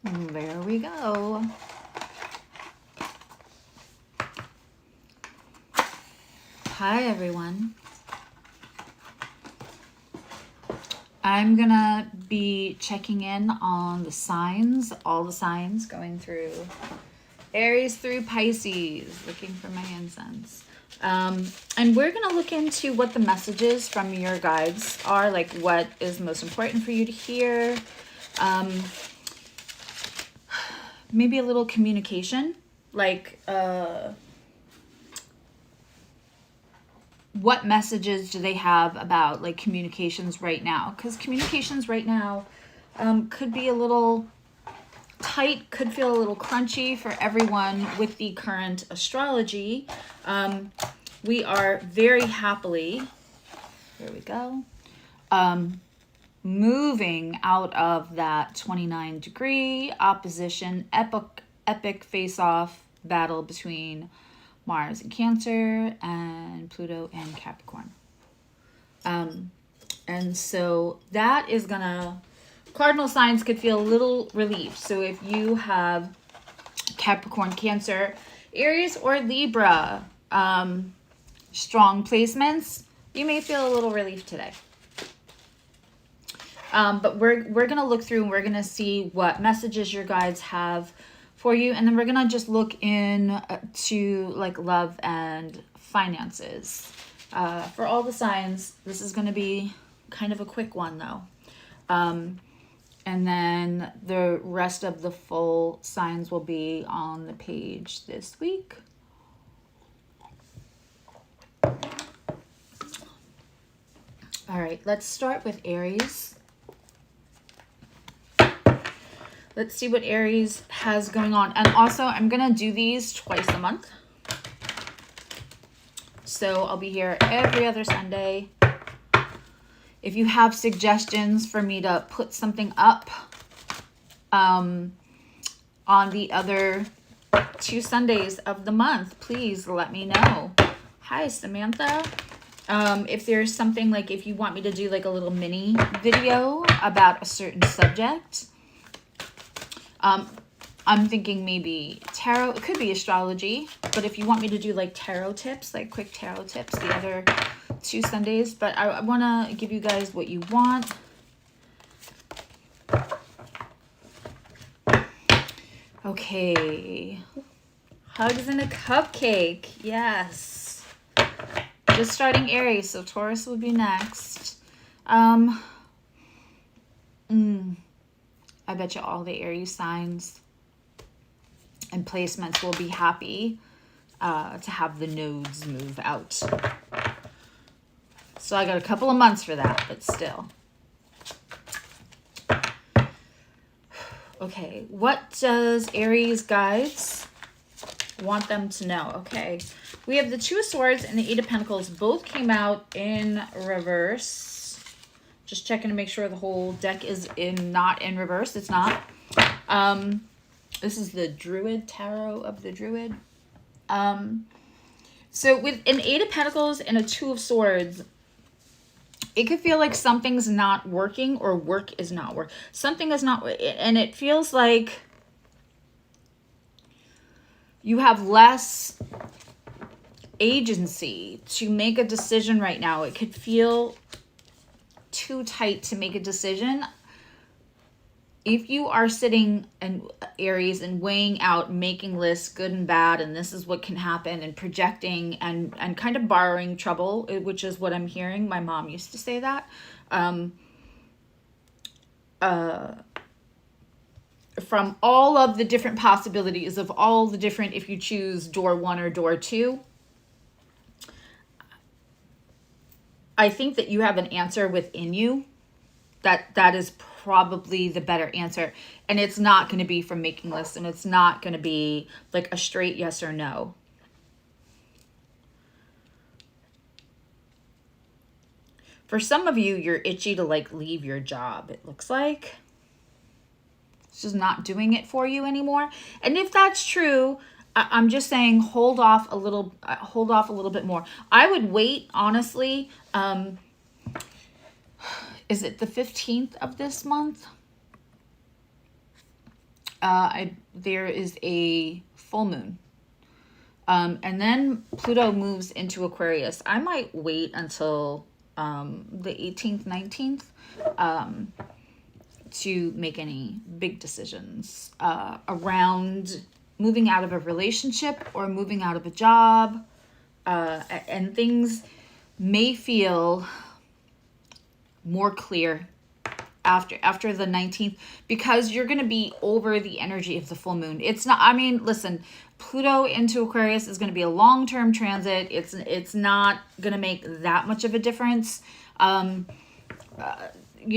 There we go. Hi, everyone. I'm gonna be checking in on the signs, all the signs, going through Aries through Pisces, looking for my incense. And we're gonna look into what the messages from your guides are, like what is most important for you to hear. Maybe a little communication, like what messages do they have about like communications right now? Because communications right now could be a little tight, could feel a little crunchy for everyone with the current astrology. We are very happily, here we go, moving out of that 29-degree opposition, epic face-off battle between Mars and Cancer and Pluto and Capricorn. And so that is gonna, cardinal signs could feel a little relief. So if you have Capricorn, Cancer, Aries, or Libra, strong placements, you may feel a little relief today. But we're going to look through and we're going to see what messages your guides have for you. And then we're going to just look in to like love and finances. For all the signs, this is going to be kind of a quick one though. And then the rest of the full signs will be on the page this week. All right, let's start with Aries. Let's see what Aries has going on. And also, I'm going to do these twice a month. So I'll be here every other Sunday. If you have suggestions for me to put something up on the other 2 Sundays of the month, please let me know. Hi, Samantha. If there's something like, if you want me to do like a little mini video about a certain subject, I'm thinking maybe tarot. It could be astrology, but if you want me to do like tarot tips, like quick tarot tips the other 2 Sundays, but I want to give you guys what you want. Okay. Hugs and a cupcake. Yes. Just starting Aries, so Taurus will be next. I bet you all the Aries signs and placements will be happy to have the nodes move out. So I got a couple of months for that, but still. Okay, what does Aries guides want them to know? Okay, we have the 2 of Swords and the 8 of Pentacles. Both came out in reverse. Just checking to make sure the whole deck is not in reverse. It's not. This is the Druid Tarot of the Druid. So with an 8 of Pentacles and a 2 of Swords, it could feel like something's not working or work is not working. Something is not, and it feels like you have less agency to make a decision right now. It could feel too tight to make a decision. If you are sitting in Aries and weighing out, making lists, good and bad, and this is what can happen, and projecting and kind of borrowing trouble, which is what I'm hearing. My mom used to say that. From all of the different possibilities of all the different, if you choose door 1 or door 2, I think that you have an answer within you. That is probably the better answer. And it's not going to be from making lists, and it's not going to be like a straight yes or no. For some of you, you're itchy to like leave your job, it looks like. It's just not doing it for you anymore. And if that's true, I'm just saying hold off a little bit more. I would wait, honestly. Is it the 15th of this month? there is a full moon. And then Pluto moves into Aquarius. I might wait until the 18th, 19th to make any big decisions around moving out of a relationship or moving out of a job. And things may feel more clear after the 19th, because you're going to be over the energy of the full moon. It's not, I mean, listen, Pluto into Aquarius is going to be a long-term transit. It's not going to make that much of a difference, you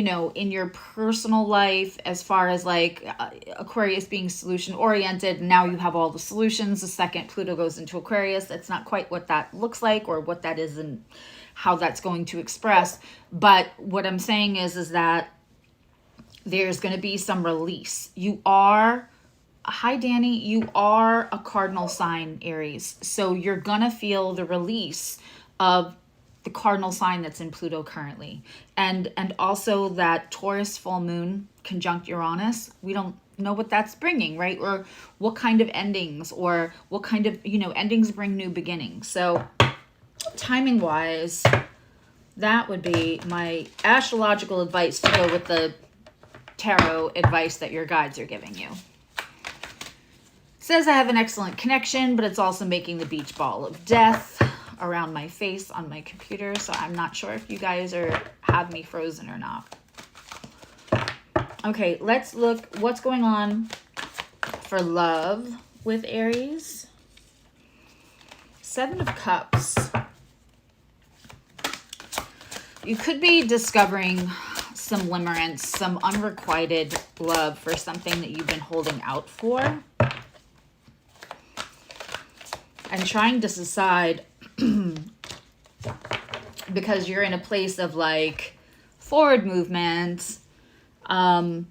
know, in your personal life, as far as like Aquarius being solution oriented. Now you have all the solutions. The second Pluto goes into Aquarius, that's not quite what that looks like or what that is and how that's going to express. But what I'm saying is that there's going to be some release. You are, hi Danny, you are a cardinal sign, Aries. So you're going to feel the release of the cardinal sign that's in Pluto currently. And also that Taurus full moon conjunct Uranus. We don't know what that's bringing, right? Or what kind of endings, or what kind of, you know, endings bring new beginnings. So timing wise, that would be my astrological advice to go with the tarot advice that your guides are giving you. Says I have an excellent connection, but it's also making the beach ball of death around my face on my computer. So I'm not sure if you guys have me frozen or not. Okay, let's look what's going on for love with Aries. Seven of Cups. You could be discovering some limerence, some unrequited love for something that you've been holding out for. And trying to decide, because you're in a place of like forward movement, and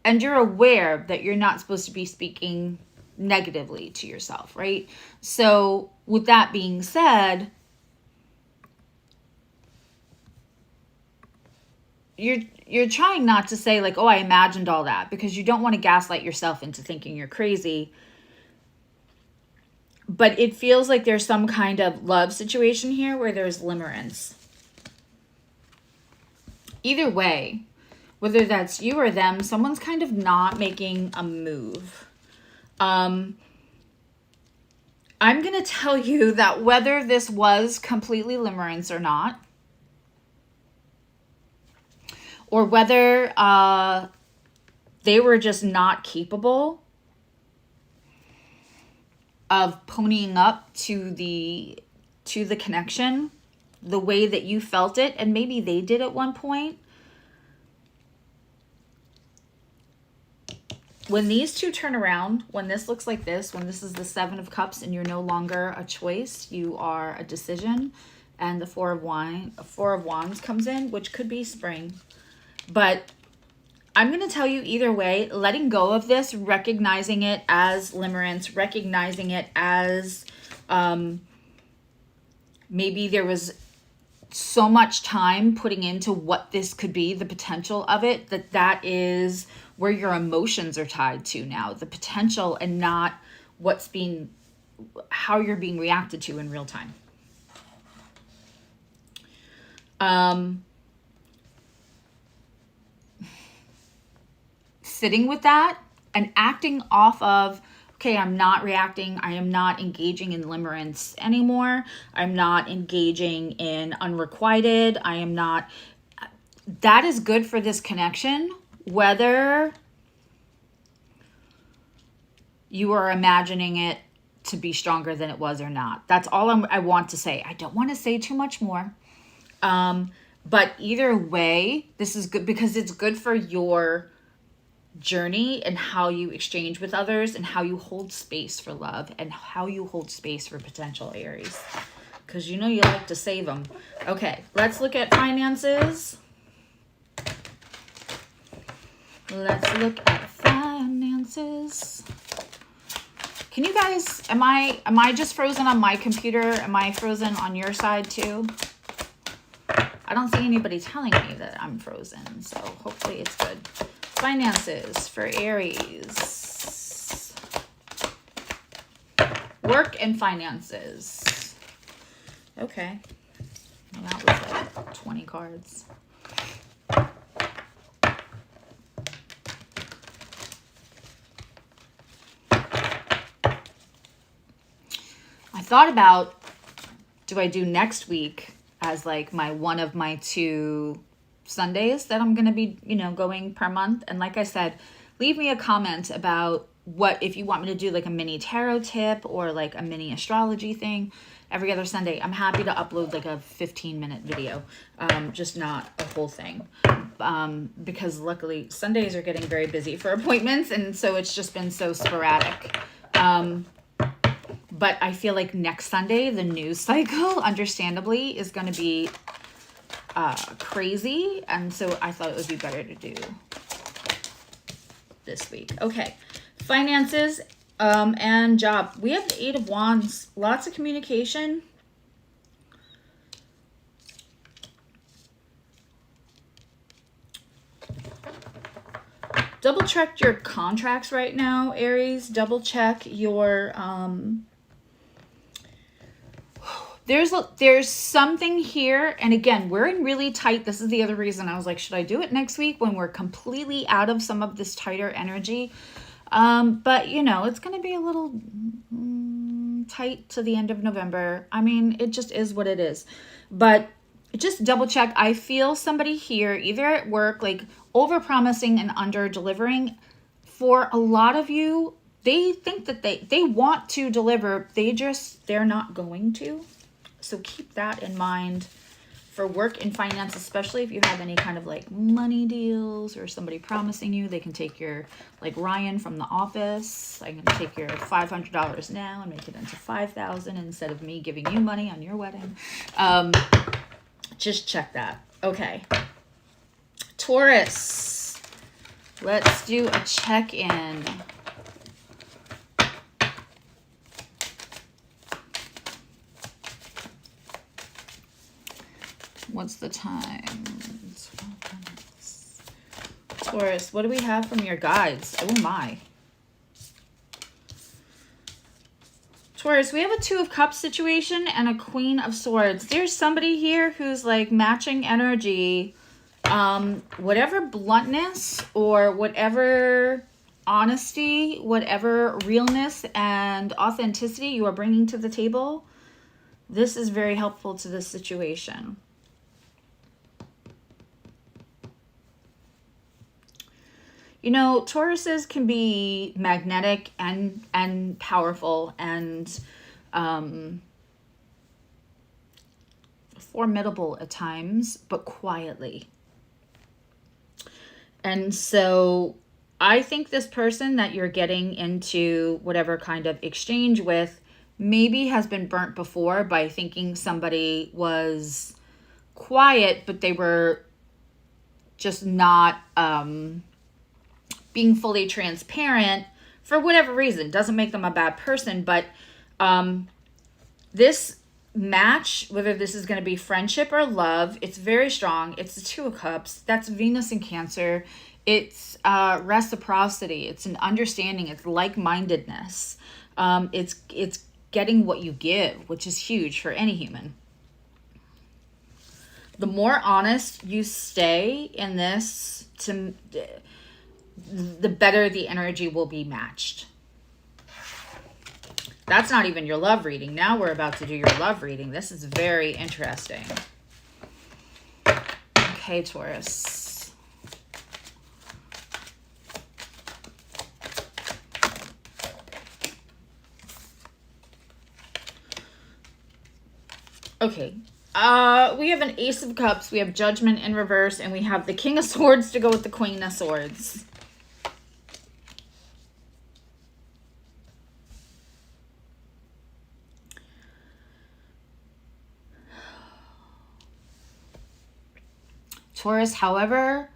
you're aware that you're not supposed to be speaking negatively to yourself, right? So with that being said, you're trying not to say like, oh, I imagined all that, because you don't want to gaslight yourself into thinking you're crazy. But it feels like there's some kind of love situation here where there's limerence. Either way, whether that's you or them, someone's kind of not making a move. I'm going to tell you that whether this was completely limerence or not, or whether they were just not capable of ponying up to the connection the way that you felt it, and maybe they did at one point. When these two turn around, when this looks like this, when this is the Seven of Cups and you're no longer a choice, you are a decision, and the Four of Wands comes in, which could be spring. But I'm going to tell you either way, letting go of this, recognizing it as limerence, recognizing it as maybe there was so much time putting into what this could be, the potential of it, that is where your emotions are tied to now, the potential, and not how you're being reacted to in real time. Sitting with that and acting off of, okay, I'm not reacting. I am not engaging in limerence anymore. I'm not engaging in unrequited. I am not. That is good for this connection, whether you are imagining it to be stronger than it was or not. That's all I want to say. I don't want to say too much more. But either way, this is good because it's good for your journey and how you exchange with others and how you hold space for love and how you hold space for potential Aries, because you know you like to save them. Okay, let's look at finances. Let's look at finances. Can you guys, am I just frozen on my computer? Am I frozen on your side too? I don't see anybody telling me that I'm frozen, so hopefully it's good. Finances for Aries. Work and finances. Okay. Well, that was like 20 cards. I thought about, do I do next week as like one of my 2 Sundays that I'm going to be, going per month. And like I said, leave me a comment about if you want me to do like a mini tarot tip or like a mini astrology thing every other Sunday. I'm happy to upload like a 15-minute video, just not a whole thing. Because luckily Sundays are getting very busy for appointments. And so it's just been so sporadic. But I feel like next Sunday, the news cycle, understandably, is going to be crazy. And so I thought it would be better to do this week. Okay. Finances and job. We have the 8 of Wands. Lots of communication. Double check your contracts right now, Aries. Double check your there's something here, and again, we're in really tight. This is the other reason I was like, should I do it next week when we're completely out of some of this tighter energy? But it's going to be a little tight to the end of November. I mean, it just is what it is. But just double check. I feel somebody here, either at work, like over promising and under delivering. For a lot of you, they think that they want to deliver. They're not going to. So keep that in mind for work and finance, especially if you have any kind of like money deals or somebody promising you. They can take your, like Ryan from The Office. I can take your $500 now and make it into $5,000 instead of me giving you money on your wedding. Just check that. Okay. Taurus. Let's do a check-in. What's the time? Taurus, what do we have from your guides? Oh my. Taurus, we have a 2 of Cups situation and a Queen of Swords. There's somebody here who's like matching energy. Whatever bluntness or whatever honesty, whatever realness and authenticity you are bringing to the table, this is very helpful to this situation. Tauruses can be magnetic and powerful and formidable at times, but quietly. And so I think this person that you're getting into whatever kind of exchange with maybe has been burnt before by thinking somebody was quiet, but they were just not being fully transparent for whatever reason. Doesn't make them a bad person, but this match, whether this is going to be friendship or love, it's very strong. It's the 2 of Cups. That's Venus in Cancer. It's reciprocity. It's an understanding. It's like-mindedness. It's getting what you give, which is huge for any human. The more honest you stay in this, the better the energy will be matched. That's not even your love reading. Now we're about to do your love reading. This is very interesting. Okay, Taurus. Okay. We have an Ace of Cups, we have Judgment in reverse, and we have the King of Swords to go with the Queen of Swords. Taurus, however,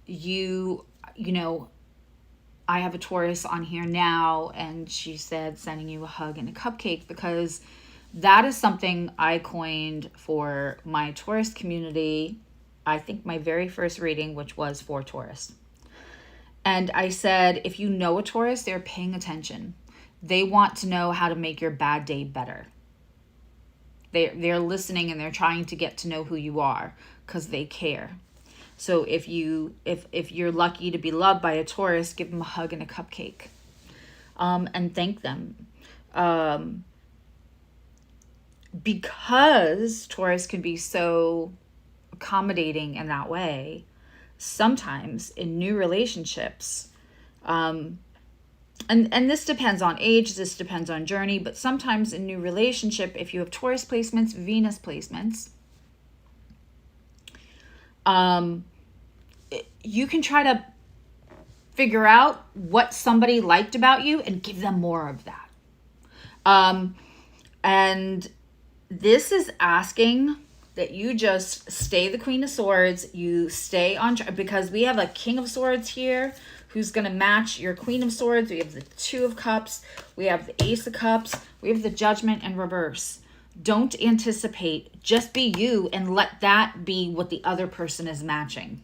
I have a Taurus on here now, and she said sending you a hug and a cupcake, because that is something I coined for my Taurus community. I think my very first reading, which was for Taurus. And I said, if you know a Taurus, they're paying attention. They want to know how to make your bad day better. They're listening and they're trying to get to know who you are because they care. So if you're lucky to be loved by a Taurus, give them a hug and a cupcake, and thank them. Because Taurus can be so accommodating in that way, sometimes in new relationships, and this depends on age, this depends on journey, but sometimes in new relationship, if you have Taurus placements, Venus placements, you can try to figure out what somebody liked about you and give them more of that. And this is asking that you just stay the Queen of Swords. You stay on, because we have a King of Swords here who's going to match your Queen of Swords. We have the Two of Cups. We have the Ace of Cups. We have the Judgment in reverse. Don't anticipate. Just be you and let that be what the other person is matching.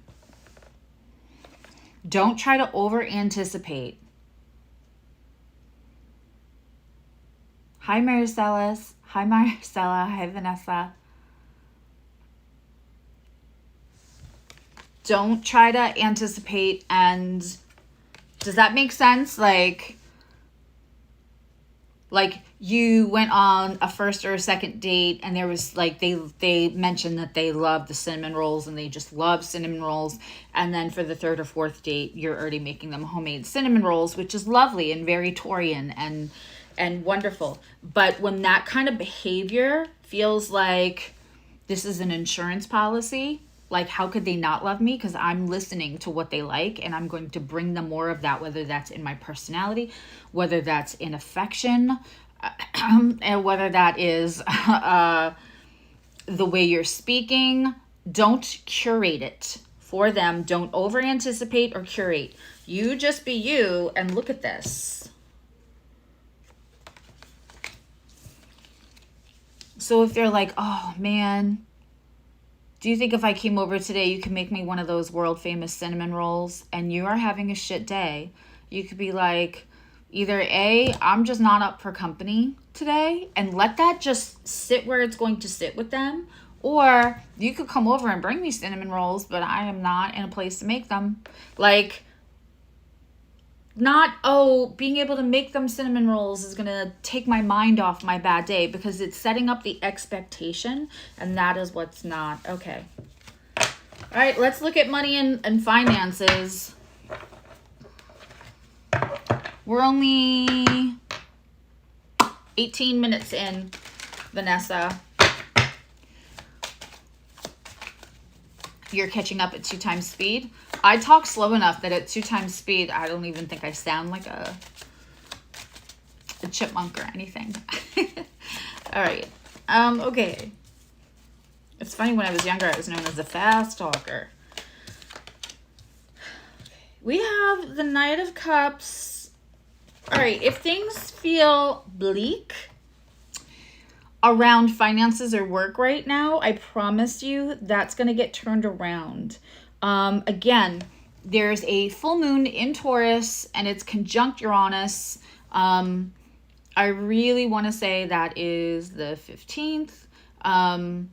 Don't try to over anticipate. Hi, Maricela. Hi, Maricela. Hi, Vanessa. Don't try to anticipate. And does that make sense? Like you went on a first or a second date and there was like, they mentioned that they love the cinnamon rolls and they just love cinnamon rolls. And then for the third or fourth date, you're already making them homemade cinnamon rolls, which is lovely and very Taurian and wonderful. But when that kind of behavior feels like this is an insurance policy, like how could they not love me? Because I'm listening to what they like and I'm going to bring them more of that, whether that's in my personality, whether that's in affection, and whether that is the way you're speaking. Don't curate it for them. Don't over anticipate or curate. You just be you and look at this. So if they're like, oh man, do you think if I came over today, you could make me one of those world famous cinnamon rolls? And you are having a shit day. You could be like, either A, I'm just not up for company today, and let that just sit where it's going to sit with them. Or you could come over and bring me cinnamon rolls, but I am not in a place to make them. Like, not, oh, being able to make them cinnamon rolls is going to take my mind off my bad day, because it's setting up the expectation, and that is what's not okay. All right, let's look at money and finances. We're only 18 minutes in, Vanessa. You're catching up at 2 times speed. I talk slow enough that at 2 times speed, I don't even think I sound like a chipmunk or anything. All right. Okay. It's funny, when I was younger, I was known as a fast talker. We have the Knight of Cups. All right. If things feel bleak around finances or work right now, I promise you that's going to get turned around. Again, there's a full moon in Taurus and it's conjunct Uranus. I really want to say that is the 15th. I'm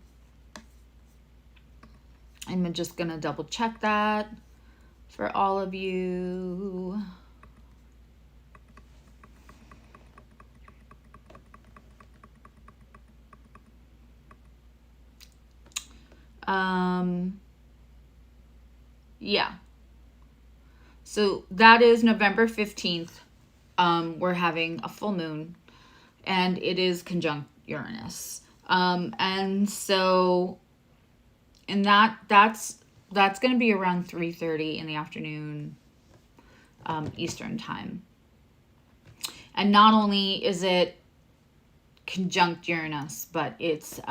just going to double check that for all of you. Yeah. So that is November 15th. We're having a full moon and it is conjunct Uranus. And so, and that's going to be around 3:30 in the afternoon, Eastern time. And not only is it conjunct Uranus, but it's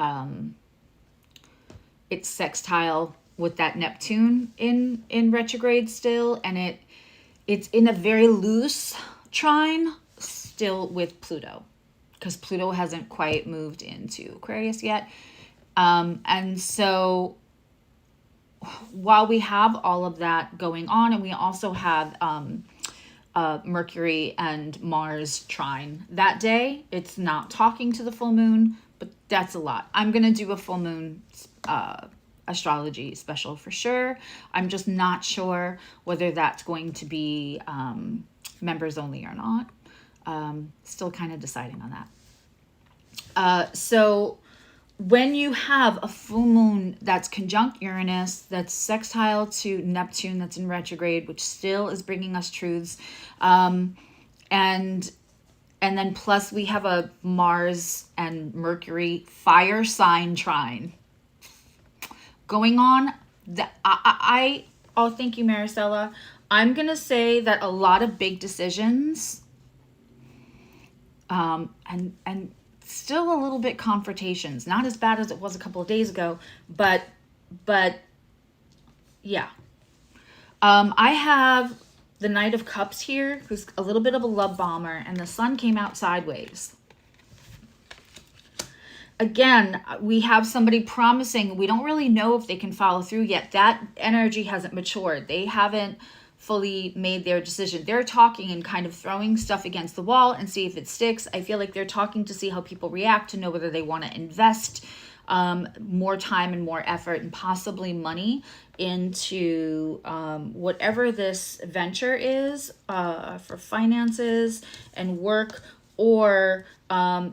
sextile with that Neptune in retrograde still, and it's in a very loose trine still with Pluto, because Pluto hasn't quite moved into Aquarius yet. And so while we have all of that going on, and we also have Mercury and Mars trine that day, it's not talking to the full moon, but that's a lot. I'm going to do a full moon astrology special for sure. I'm just not sure whether that's going to be members only or not. Still kind of deciding on that. So when you have a full moon that's conjunct Uranus, that's sextile to Neptune, that's in retrograde, which still is bringing us truths, and then plus we have a Mars and Mercury fire sign trine going on. Oh, thank you, Maricela. I'm gonna say that a lot of big decisions, and still a little bit confrontations, not as bad as it was a couple of days ago, but yeah. I have the Knight of Cups here, who's a little bit of a love bomber, and the sun came out sideways. Again, we have somebody promising. We don't really know if they can follow through yet. That energy hasn't matured. They haven't fully made their decision. They're talking and kind of throwing stuff against the wall and see if it sticks. I feel like they're talking to see how people react, to know whether they want to invest more time and more effort and possibly money into whatever this venture is for finances and work, or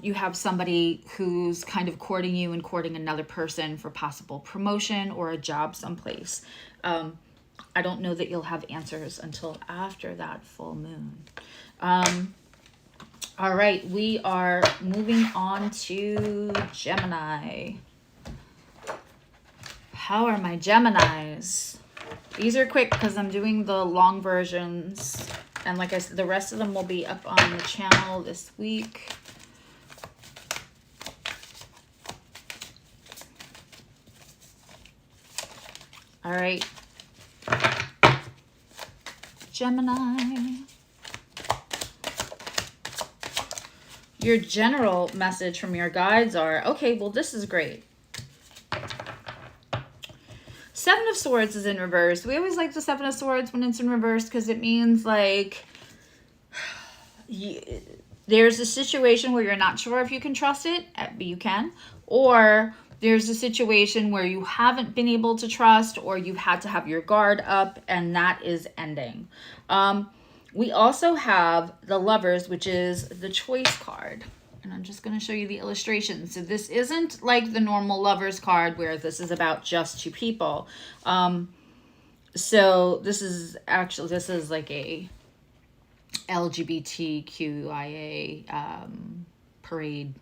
you have somebody who's kind of courting you and courting another person for possible promotion or a job someplace. I don't know that you'll have answers until after that full moon. All right, we are moving on to Gemini. How are my Geminis? These are quick because I'm doing the long versions. And like I said, the rest of them will be up on the channel this week. All right. Gemini. Your general message from your guides are, okay, well, this is great. Seven of Swords is in reverse. We always like the Seven of Swords when it's in reverse because it means like there's a situation where you're not sure if you can trust it, but you can, or there's a situation where you haven't been able to trust, or you've had to have your guard up, and that is ending. We also have the Lovers, which is the Choice card. And I'm just going to show you the illustration. So this isn't like the normal Lovers card where this is about just two people. So this is like a LGBTQIA parade,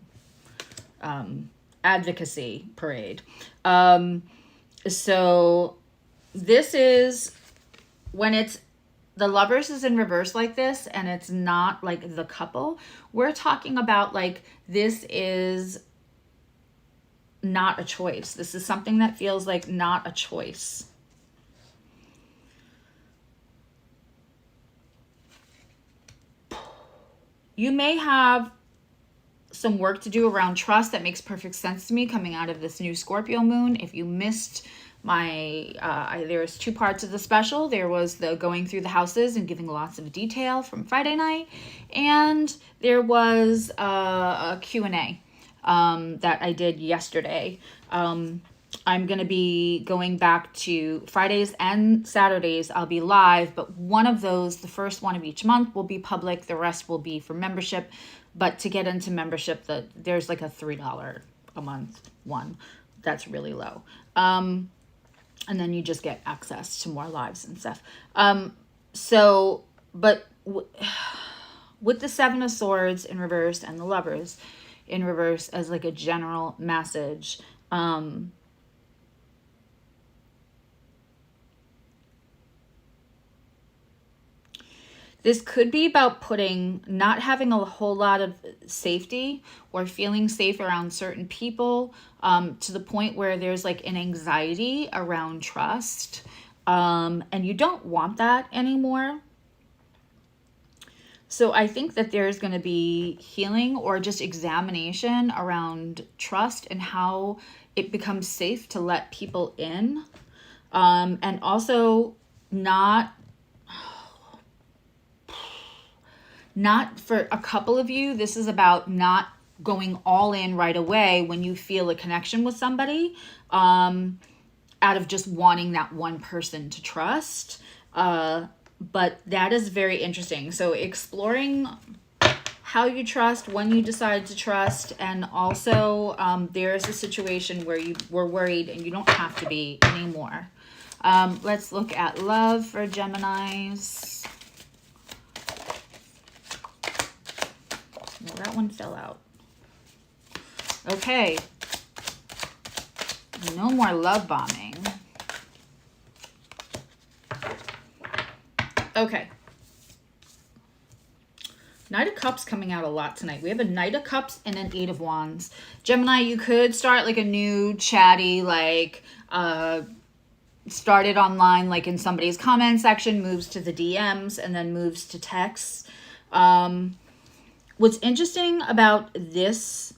advocacy parade. So this is when it's the Lovers is in reverse like this, and it's not like the couple. We're talking about like this is not a choice. This is something that feels like not a choice. You may have some work to do around trust. That makes perfect sense to me coming out of this new Scorpio moon. If you missed my there's two parts of the special. There was the going through the houses and giving lots of detail from Friday night, and there was a Q&A that I did yesterday. I'm going to be going back to Fridays and Saturdays. I'll be live, but one of those, the first one of each month, will be public. The rest will be for membership. But to get into membership, there's like a $3 a month one. That's really low. And then you just get access to more lives and stuff. But with the Seven of Swords in reverse and the Lovers in reverse as like a general message, this could be about not having a whole lot of safety or feeling safe around certain people, to the point where there's like an anxiety around trust. And you don't want that anymore. So I think that there's going to be healing or just examination around trust and how it becomes safe to let people in. And also not for a couple of you, this is about not going all in right away when you feel a connection with somebody, out of just wanting that one person to trust. But that is very interesting. So exploring how you trust, when you decide to trust, and also there's a situation where you were worried and you don't have to be anymore. Let's look at love for Geminis. Well, that one fell out. Okay. No more love bombing. Okay. Knight of Cups coming out a lot tonight. We have a Knight of Cups and an Eight of Wands. Gemini, you could start like a new chatty, like, started online, like in somebody's comment section, moves to the DMs, and then moves to texts. What's interesting about this,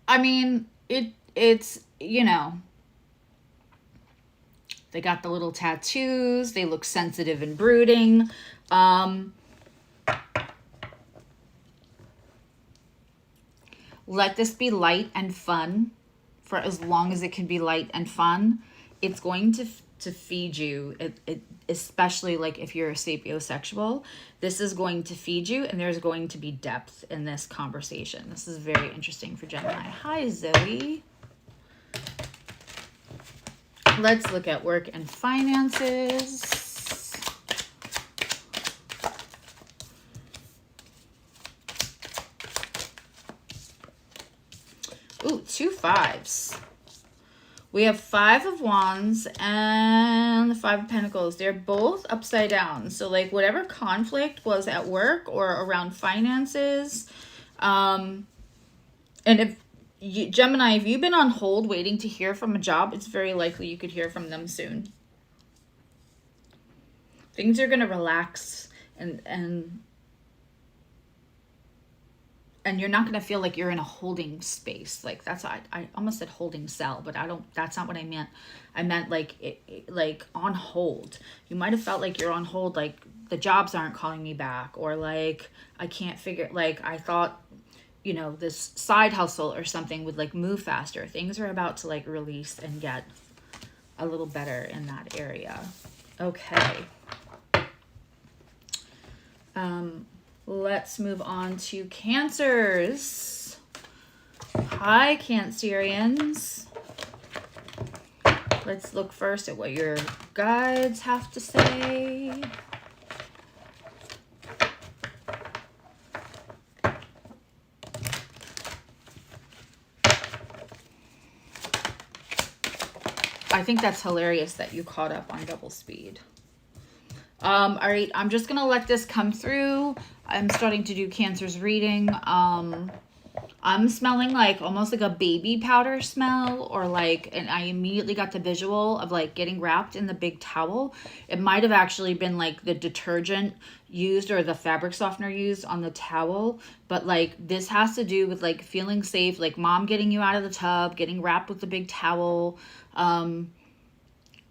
I mean, it's, you know, they got the little tattoos. They look sensitive and brooding. Let this be light and fun for as long as it can be light and fun. It's going to feed you, especially like if you're a sapiosexual. This is going to feed you, and there's going to be depth in this conversation. This is very interesting for Gemini. Hi, Zoe. Let's look at work and finances. Ooh, 2 5s. We have 5 of Wands and the 5 of Pentacles. They're both upside down. So like whatever conflict was at work or around finances, and if you, Gemini, if you've been on hold waiting to hear from a job, it's very likely you could hear from them soon. Things are going to relax, and you're not going to feel like you're in a holding space. Like that's, I almost said holding cell, but that's not what I meant. I meant like, like on hold. You might've felt like you're on hold, like the jobs aren't calling me back, or like, I can't figure, like I thought, you know, this side hustle or something would like move faster. Things are about to like release and get a little better in that area. Okay. Let's move on to Cancers. Hi, Cancerians. Let's look first at what your guides have to say. I think that's hilarious that you caught up on double speed. All right, I'm just going to let this come through. I'm starting to do Cancer's reading. I'm smelling like almost like a baby powder smell, or like, and I immediately got the visual of like getting wrapped in the big towel. It might have actually been like the detergent used or the fabric softener used on the towel. But like this has to do with like feeling safe, like mom getting you out of the tub, getting wrapped with the big towel.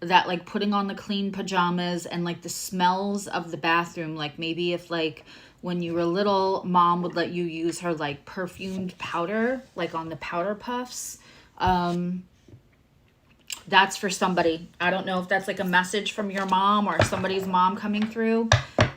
That like putting on the clean pajamas, and like the smells of the bathroom. Like maybe if like when you were little, mom would let you use her like perfumed powder, like on the powder puffs. That's for somebody. I don't know if that's like a message from your mom or somebody's mom coming through,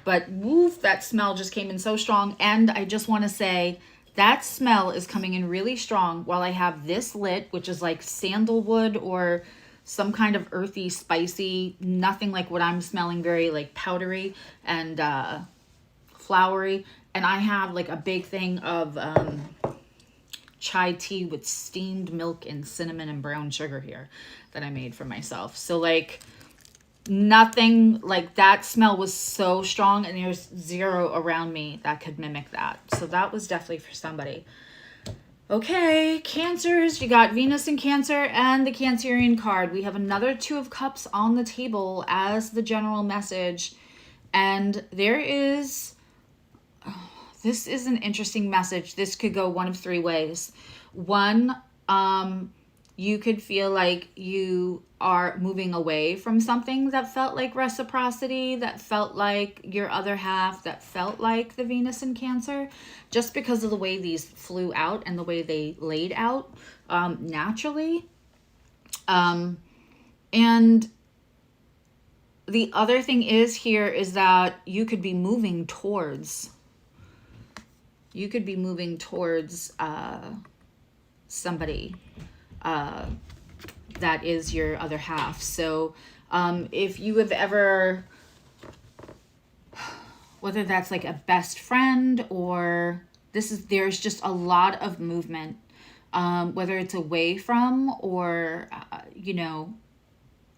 but woof, that smell just came in so strong. And I just want to say that smell is coming in really strong while I have this lit, which is like sandalwood or some kind of earthy, spicy, nothing like what I'm smelling, very like powdery and flowery. And I have like a big thing of chai tea with steamed milk and cinnamon and brown sugar here that I made for myself. So like nothing, like that smell was so strong, and there's zero around me that could mimic that. So that was definitely for somebody. Okay, Cancers, you got Venus in Cancer and the Cancerian card. We have another 2 of Cups on the table as the general message. And there is, this is an interesting message. This could go one of 3 ways. One, you could feel like you are moving away from something that felt like reciprocity, that felt like your other half, that felt like the Venus in Cancer, just because of the way these flew out and the way they laid out naturally. And the other thing is here is that you could be moving towards somebody that is your other half. So if you have ever, whether that's like a best friend or there's just a lot of movement, whether it's away from or,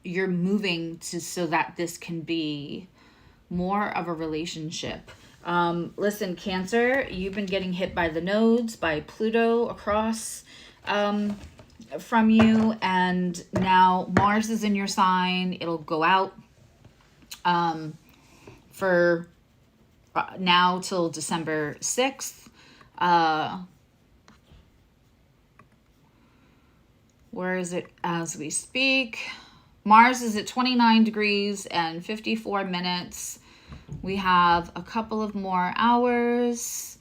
you're moving so that this can be more of a relationship. Listen, Cancer, you've been getting hit by the nodes, by Pluto across from you, and now Mars is in your sign. It'll go out for now till December 6th. Where is it as we speak? Mars is at 29 degrees and 54 minutes. We have a couple of more hours.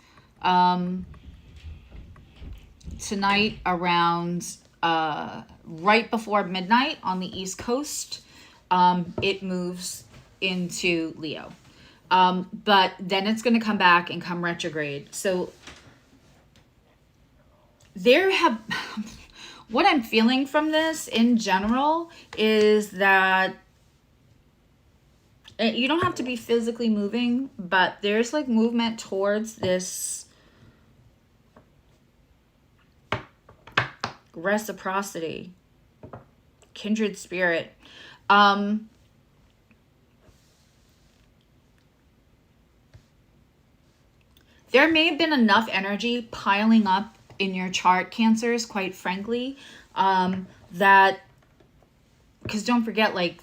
Tonight around right before midnight on the East Coast, it moves into Leo. But then it's going to come back and come retrograde. So what I'm feeling from this in general is that you don't have to be physically moving, but there's like movement towards this reciprocity, kindred spirit. There may have been enough energy piling up in your chart, Cancers, quite frankly, that, because don't forget, like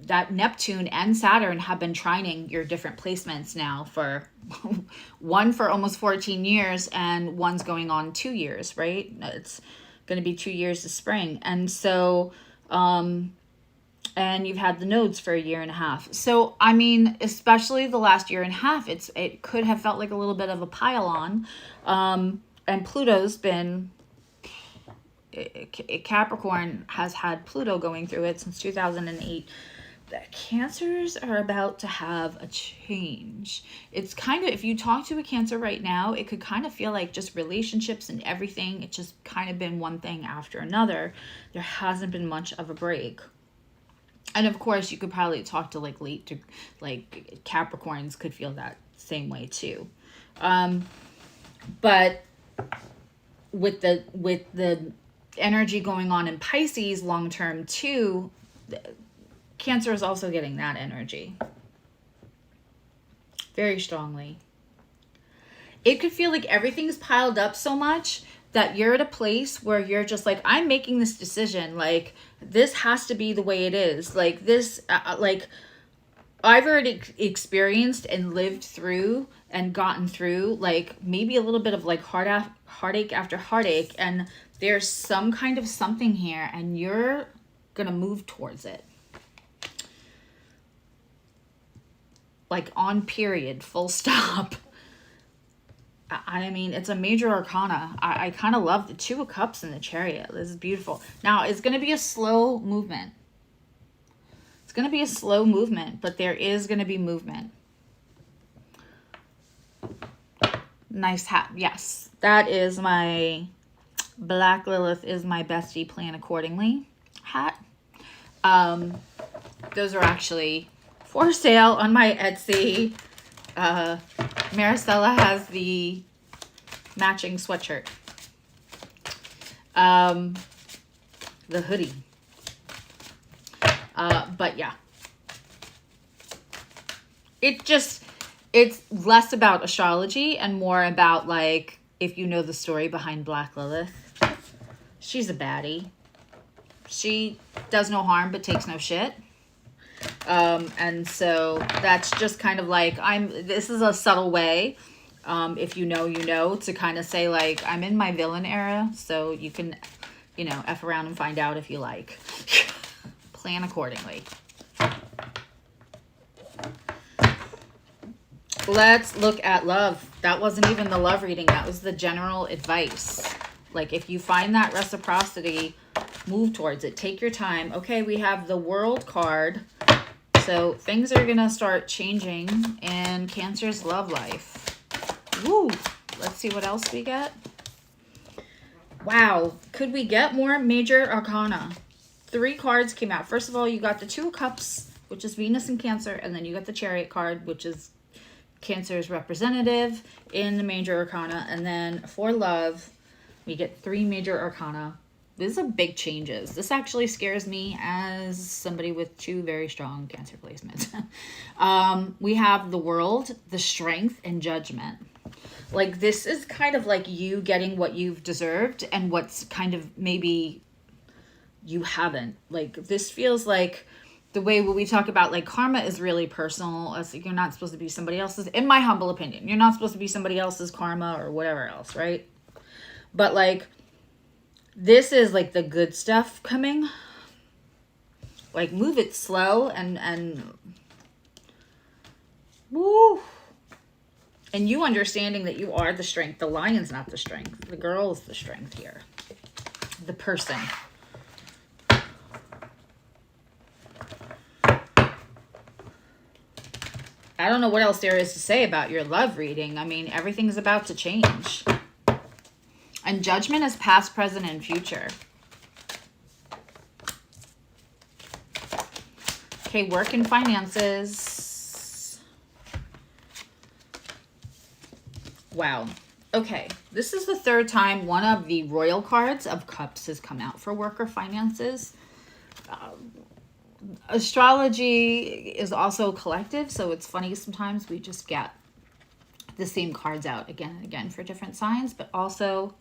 that Neptune and Saturn have been trining your different placements now for one for almost 14 years and one's going on 2 years, right? It's going to be 2 years this spring. And so, and you've had the nodes for a year and a half. So, I mean, especially the last year and a half, it could have felt like a little bit of a pile on. And Pluto's been, Capricorn has had Pluto going through it since 2008. The Cancers are about to have a change. It's kind of, if you talk to a Cancer right now, it could kind of feel like just relationships and everything. It's just kind of been one thing after another. There hasn't been much of a break. And of course, you could probably talk to like Capricorns could feel that same way too. But with the energy going on in Pisces long term too, Cancer is also getting that energy very strongly. It could feel like everything's piled up so much that you're at a place where you're just like, I'm making this decision. Like, this has to be the way it is. Like this, like I've already experienced and lived through and gotten through like maybe a little bit of like heartache after heartache, and there's some kind of something here and you're gonna move towards it. Like on period, full stop. I mean, it's a major arcana. I kind of love the Two of Cups and the Chariot. This is beautiful. Now, it's going to be a slow movement. It's going to be a slow movement, but there is going to be movement. Nice hat. Yes, that is my Black Lilith is my bestie, plan accordingly hat. Those are actually for sale on my Etsy. Maricela has the matching sweatshirt. The hoodie. But yeah. It's less about astrology and more about like, if you know the story behind Black Lilith, she's a baddie. She does no harm but takes no shit. And so that's just kind of like, this is a subtle way, if you know, to kind of say like, I'm in my villain era. So you can, you know, F around and find out if you like. Plan accordingly. Let's look at love. That wasn't even the love reading. That was the general advice. Like, if you find that reciprocity, move towards it. Take your time. Okay, we have the World card. So things are going to start changing in Cancer's love life. Woo! Let's see what else we get. Wow. Could we get more major arcana? 3 cards came out. First of all, you got the 2 of Cups, which is Venus and Cancer. And then you got the Chariot card, which is Cancer's representative in the major arcana. And then for love, we get 3 major arcana. These are big changes. This actually scares me as somebody with 2 very strong Cancer placements. We have the World, the Strength, and Judgment. Like, this is kind of like you getting what you've deserved and what's kind of maybe you haven't. Like, this feels like the way we talk about, like, karma is really personal. As you're not supposed to be somebody else's, in my humble opinion, you're not supposed to be somebody else's karma or whatever else, right? But, like, this is, like, the good stuff coming. Like, move it slow and woo. And you understanding that you are the strength. The lion's not the strength. The girl is the strength here. The person. I don't know what else there is to say about your love reading. I mean, everything's about to change. And Judgment is past, present, and future. Okay, work and finances. Wow. Okay, this is the 3rd time one of the Royal cards of Cups has come out for work or finances. Astrology is also collective, so it's funny sometimes we just get the same cards out again and again for different signs, but also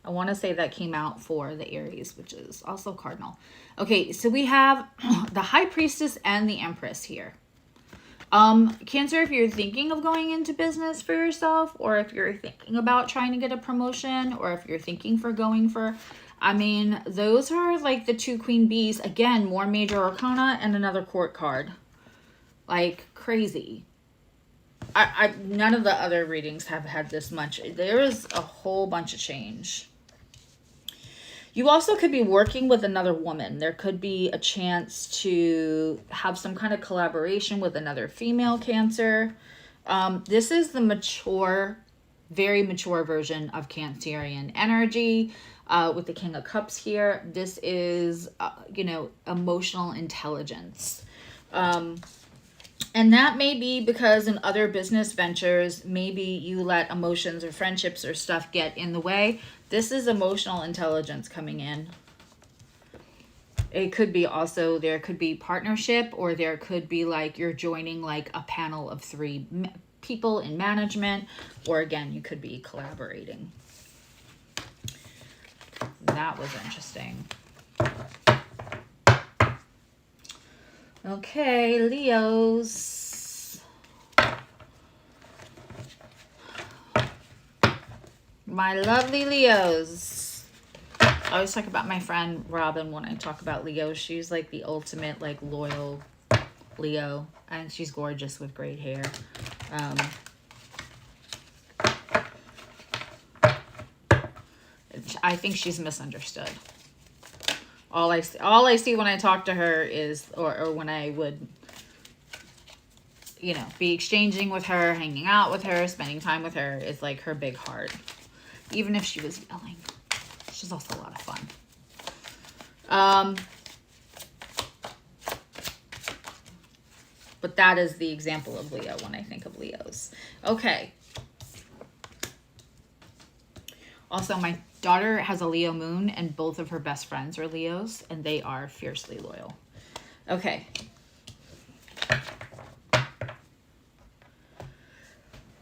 I want to say that came out for the Aries, which is also cardinal. Okay, so we have the High Priestess and the Empress here. Cancer, if you're thinking of going into business for yourself, or if you're thinking about trying to get a promotion, or if you're thinking for going for, I mean, those are like the 2 Queen Bees. Again, more major arcana and another court card. Like, crazy. None of the other readings have had this much. There is a whole bunch of change. You also could be working with another woman. There could be a chance to have some kind of collaboration with another female Cancer. This is the mature, very mature version of Cancerian energy with the King of Cups here. This is, you know, emotional intelligence. And that may be because in other business ventures, maybe you let emotions or friendships or stuff get in the way. This is emotional intelligence coming in. It could be also, there could be partnership, or there could be like you're joining like a panel of 3 people in management, or again, you could be collaborating. That was interesting. Okay, Leos. My lovely Leos. I always talk about my friend Robin when I talk about Leos. She's like the ultimate, like, loyal Leo. And she's gorgeous with great hair. I think she's misunderstood. All I see when I talk to her is, or when I would, you know, be exchanging with her, hanging out with her, spending time with her, is like her big heart. Even if she was yelling, she's also a lot of fun. But that is the example of Leo when I think of Leos. Okay. Also, my daughter has a Leo moon, and both of her best friends are Leos, and they are fiercely loyal. Okay.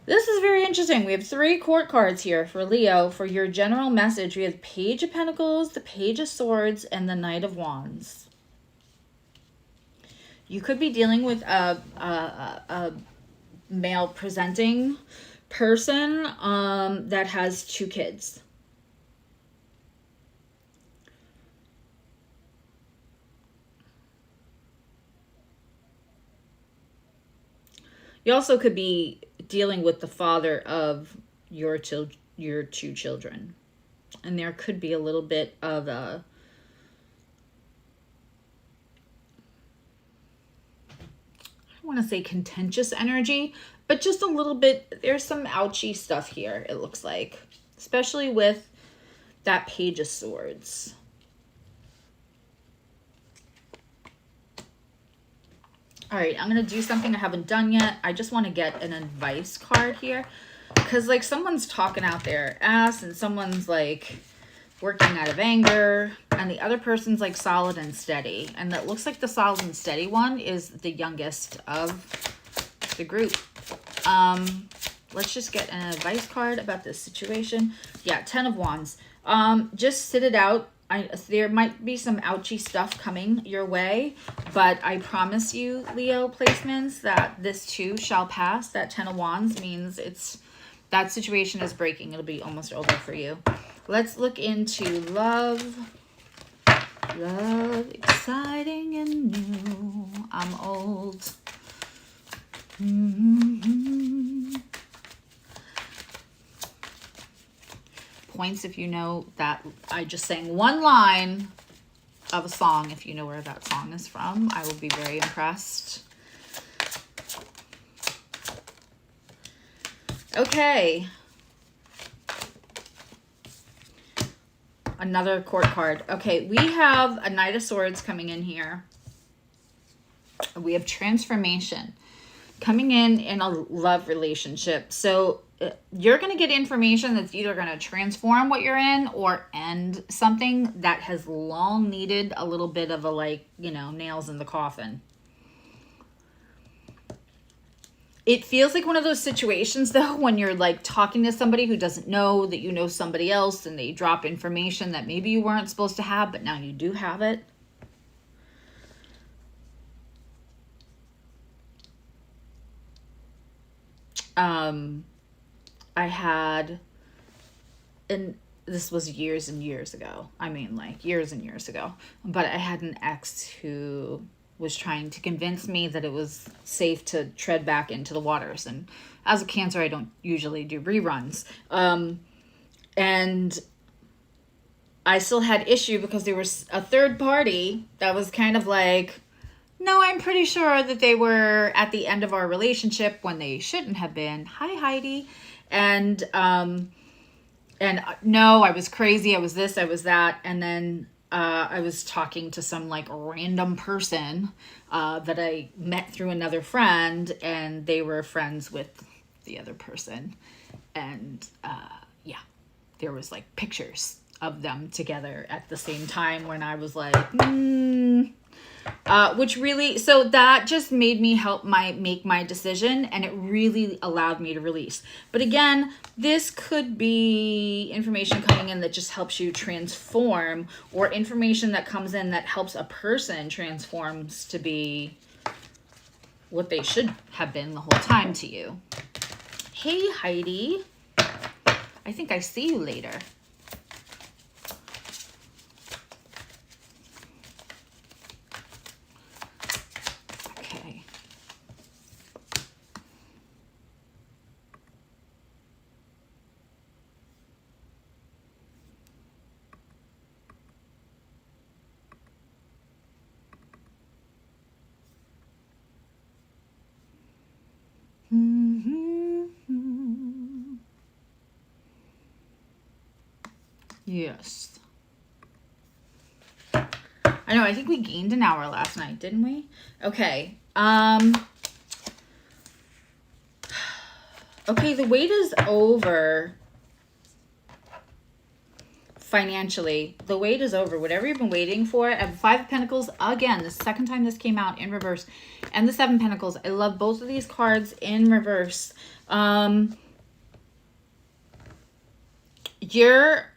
This is very interesting. We have 3 court cards here for Leo. For your general message, we have Page of Pentacles, the Page of Swords, and the Knight of Wands. You could be dealing with a male presenting person that has 2 kids. You also could be dealing with the father of your two children. And there could be a little bit of a, I don't want to say contentious energy, but just a little bit, there's some ouchy stuff here, it looks like. Especially with that Page of Swords. All right, I'm going to do something I haven't done yet. I just want to get an advice card here. Because, like, someone's talking out their ass and someone's, like, working out of anger. And the other person's, like, solid and steady. And that looks like the solid and steady one is the youngest of the group. Let's just get an advice card about this situation. Yeah, 10 of Wands. Just sit it out. There might be some ouchy stuff coming your way, but I promise you, Leo placements, that this too shall pass. That 10 of Wands means that situation is breaking. It'll be almost over for you. Let's look into love. Love, exciting and new. I'm old. Points if you know that I just sang one line of a song. If you know where that song is from, I will be very impressed. Okay. Another court card. Okay, we have a Knight of Swords coming in here. We have transformation coming in a love relationship. So you're going to get information that's either going to transform what you're in or end something that has long needed a little bit of a, like, you know, nails in the coffin. It feels like one of those situations, though, when you're, like, talking to somebody who doesn't know that you know somebody else and they drop information that maybe you weren't supposed to have, but now you do have it. I had, and this was years and years ago. I mean, like, years and years ago. But I had an ex who was trying to convince me that it was safe to tread back into the waters. And as a Cancer, I don't usually do reruns. And I still had issue because there was a third party that was kind of like, no, I'm pretty sure that they were at the end of our relationship when they shouldn't have been. Hi, Heidi. And no, I was crazy. I was this, I was that. And then I was talking to some, like, random person that I met through another friend, and they were friends with the other person. And yeah, there was, like, pictures of them together at the same time when I was like, which really, so that just made me make my decision, and it really allowed me to release. But again, this could be information coming in that just helps you transform, or information that comes in that helps a person transforms to be what they should have been the whole time to you. Hey, Heidi. I think I see you later. Yes. I know, I think we gained an hour last night, didn't we? Okay. Okay, the wait is over. Financially, the wait is over. Whatever you've been waiting for. I have 5 of Pentacles again, the second time this came out in reverse, and the 7 of Pentacles. I love both of these cards in reverse. You're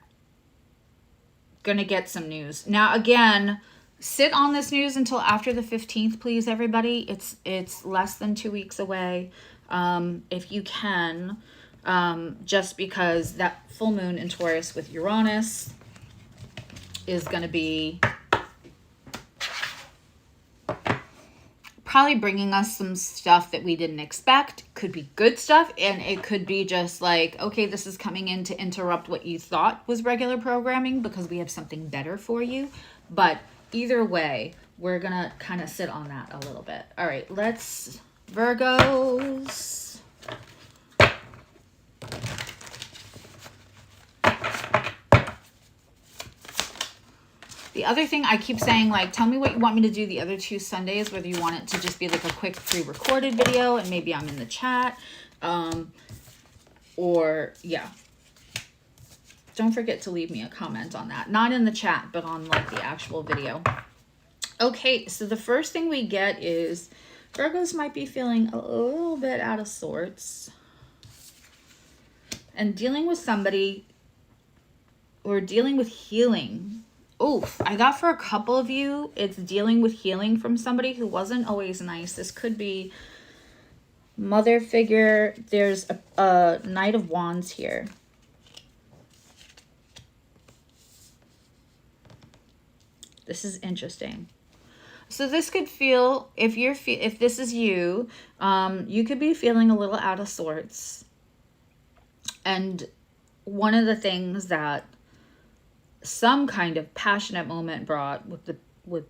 gonna get some news now. Again, sit on this news until after the 15th, please, everybody. It's less than 2 weeks away, if you can. Just because that full moon in Taurus with Uranus is going to be probably bringing us some stuff that we didn't expect. Could be good stuff, and it could be just like, okay, this is coming in to interrupt what you thought was regular programming because we have something better for you. But either way, we're gonna kind of sit on that a little bit. All right, let's Virgos. The other thing I keep saying, like, tell me what you want me to do the other 2 Sundays, whether you want it to just be like a quick pre-recorded video and maybe I'm in the chat. Or, yeah. Don't forget to leave me a comment on that. Not in the chat, but on like the actual video. Okay, so the first thing we get is Virgos might be feeling a little bit out of sorts. And dealing with somebody or dealing with healing. Oof, I got for a couple of you, it's dealing with healing from somebody who wasn't always nice. This could be mother figure. There's a Knight of Wands here. This is interesting. So this could feel, if this is you, you could be feeling a little out of sorts. And one of the things that some kind of passionate moment brought with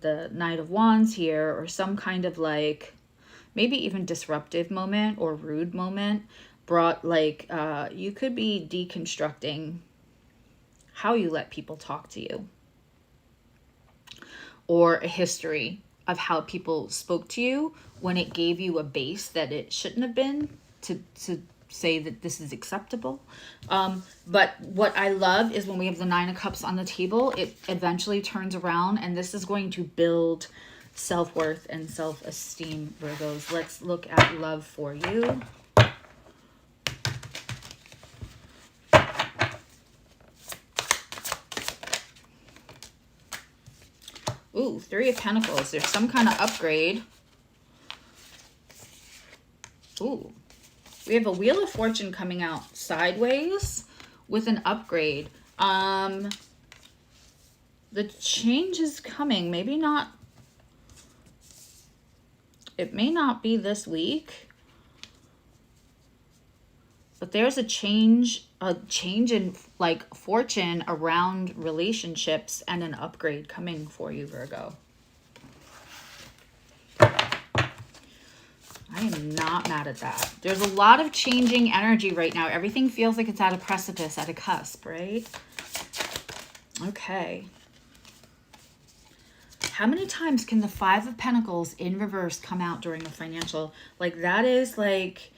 the Knight of Wands here, or some kind of like maybe even disruptive moment or rude moment brought, like you could be deconstructing how you let people talk to you, or a history of how people spoke to you when it gave you a base that it shouldn't have been to say that this is acceptable. But what I love is when we have the 9 of Cups on the table, it eventually turns around, and this is going to build self-worth and self-esteem, Virgos. Let's look at love for you. Ooh, 3 of Pentacles. There's some kind of upgrade. Ooh. We have a Wheel of Fortune coming out sideways with an upgrade. The change is coming. Maybe not. It may not be this week. But there's a change in like fortune around relationships and an upgrade coming for you, Virgo. I am not mad at that. There's a lot of changing energy right now. Everything feels like it's at a precipice, at a cusp, right? Okay. How many times can the 5 of Pentacles in reverse come out during a financial? Like, that is like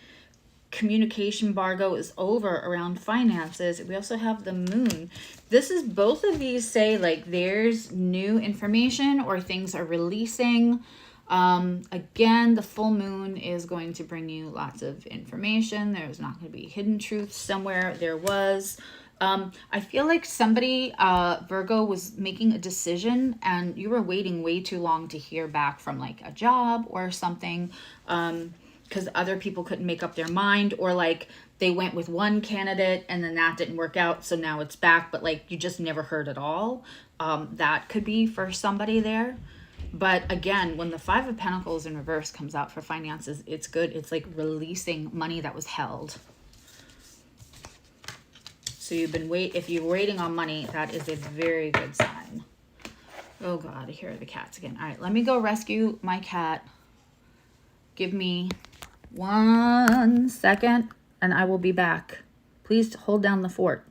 communication embargo is over around finances. We also have the Moon. This is, both of these say like there's new information or things are releasing. Again, the full moon is going to bring you lots of information. There's not going to be hidden truths somewhere. There was. I feel like somebody, Virgo, was making a decision and you were waiting way too long to hear back from like a job or something, because other people couldn't make up their mind, or like they went with one candidate and then that didn't work out, so now it's back, but like you just never heard at all. That could be for somebody there. But again, when the 5 of Pentacles in reverse comes out for finances, it's good. It's like releasing money that was held. So if you're waiting on money, that is a very good sign. Oh God, here are the cats again. All right, let me go rescue my cat. Give me 1 second and I will be back. Please hold down the fort.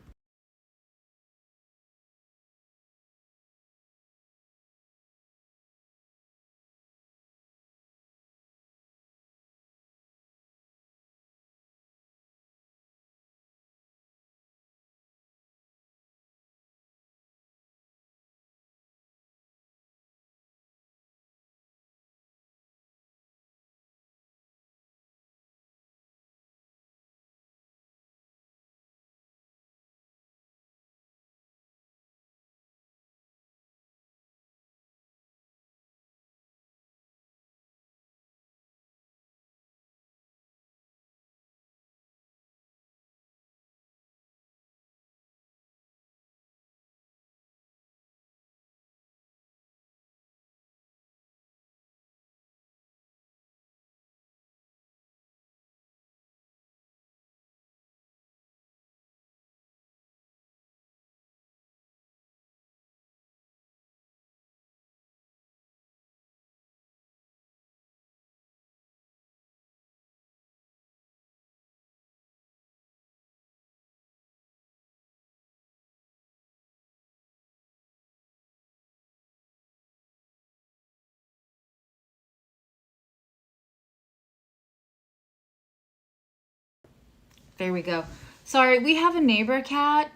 There we go. Sorry, we have a neighbor cat,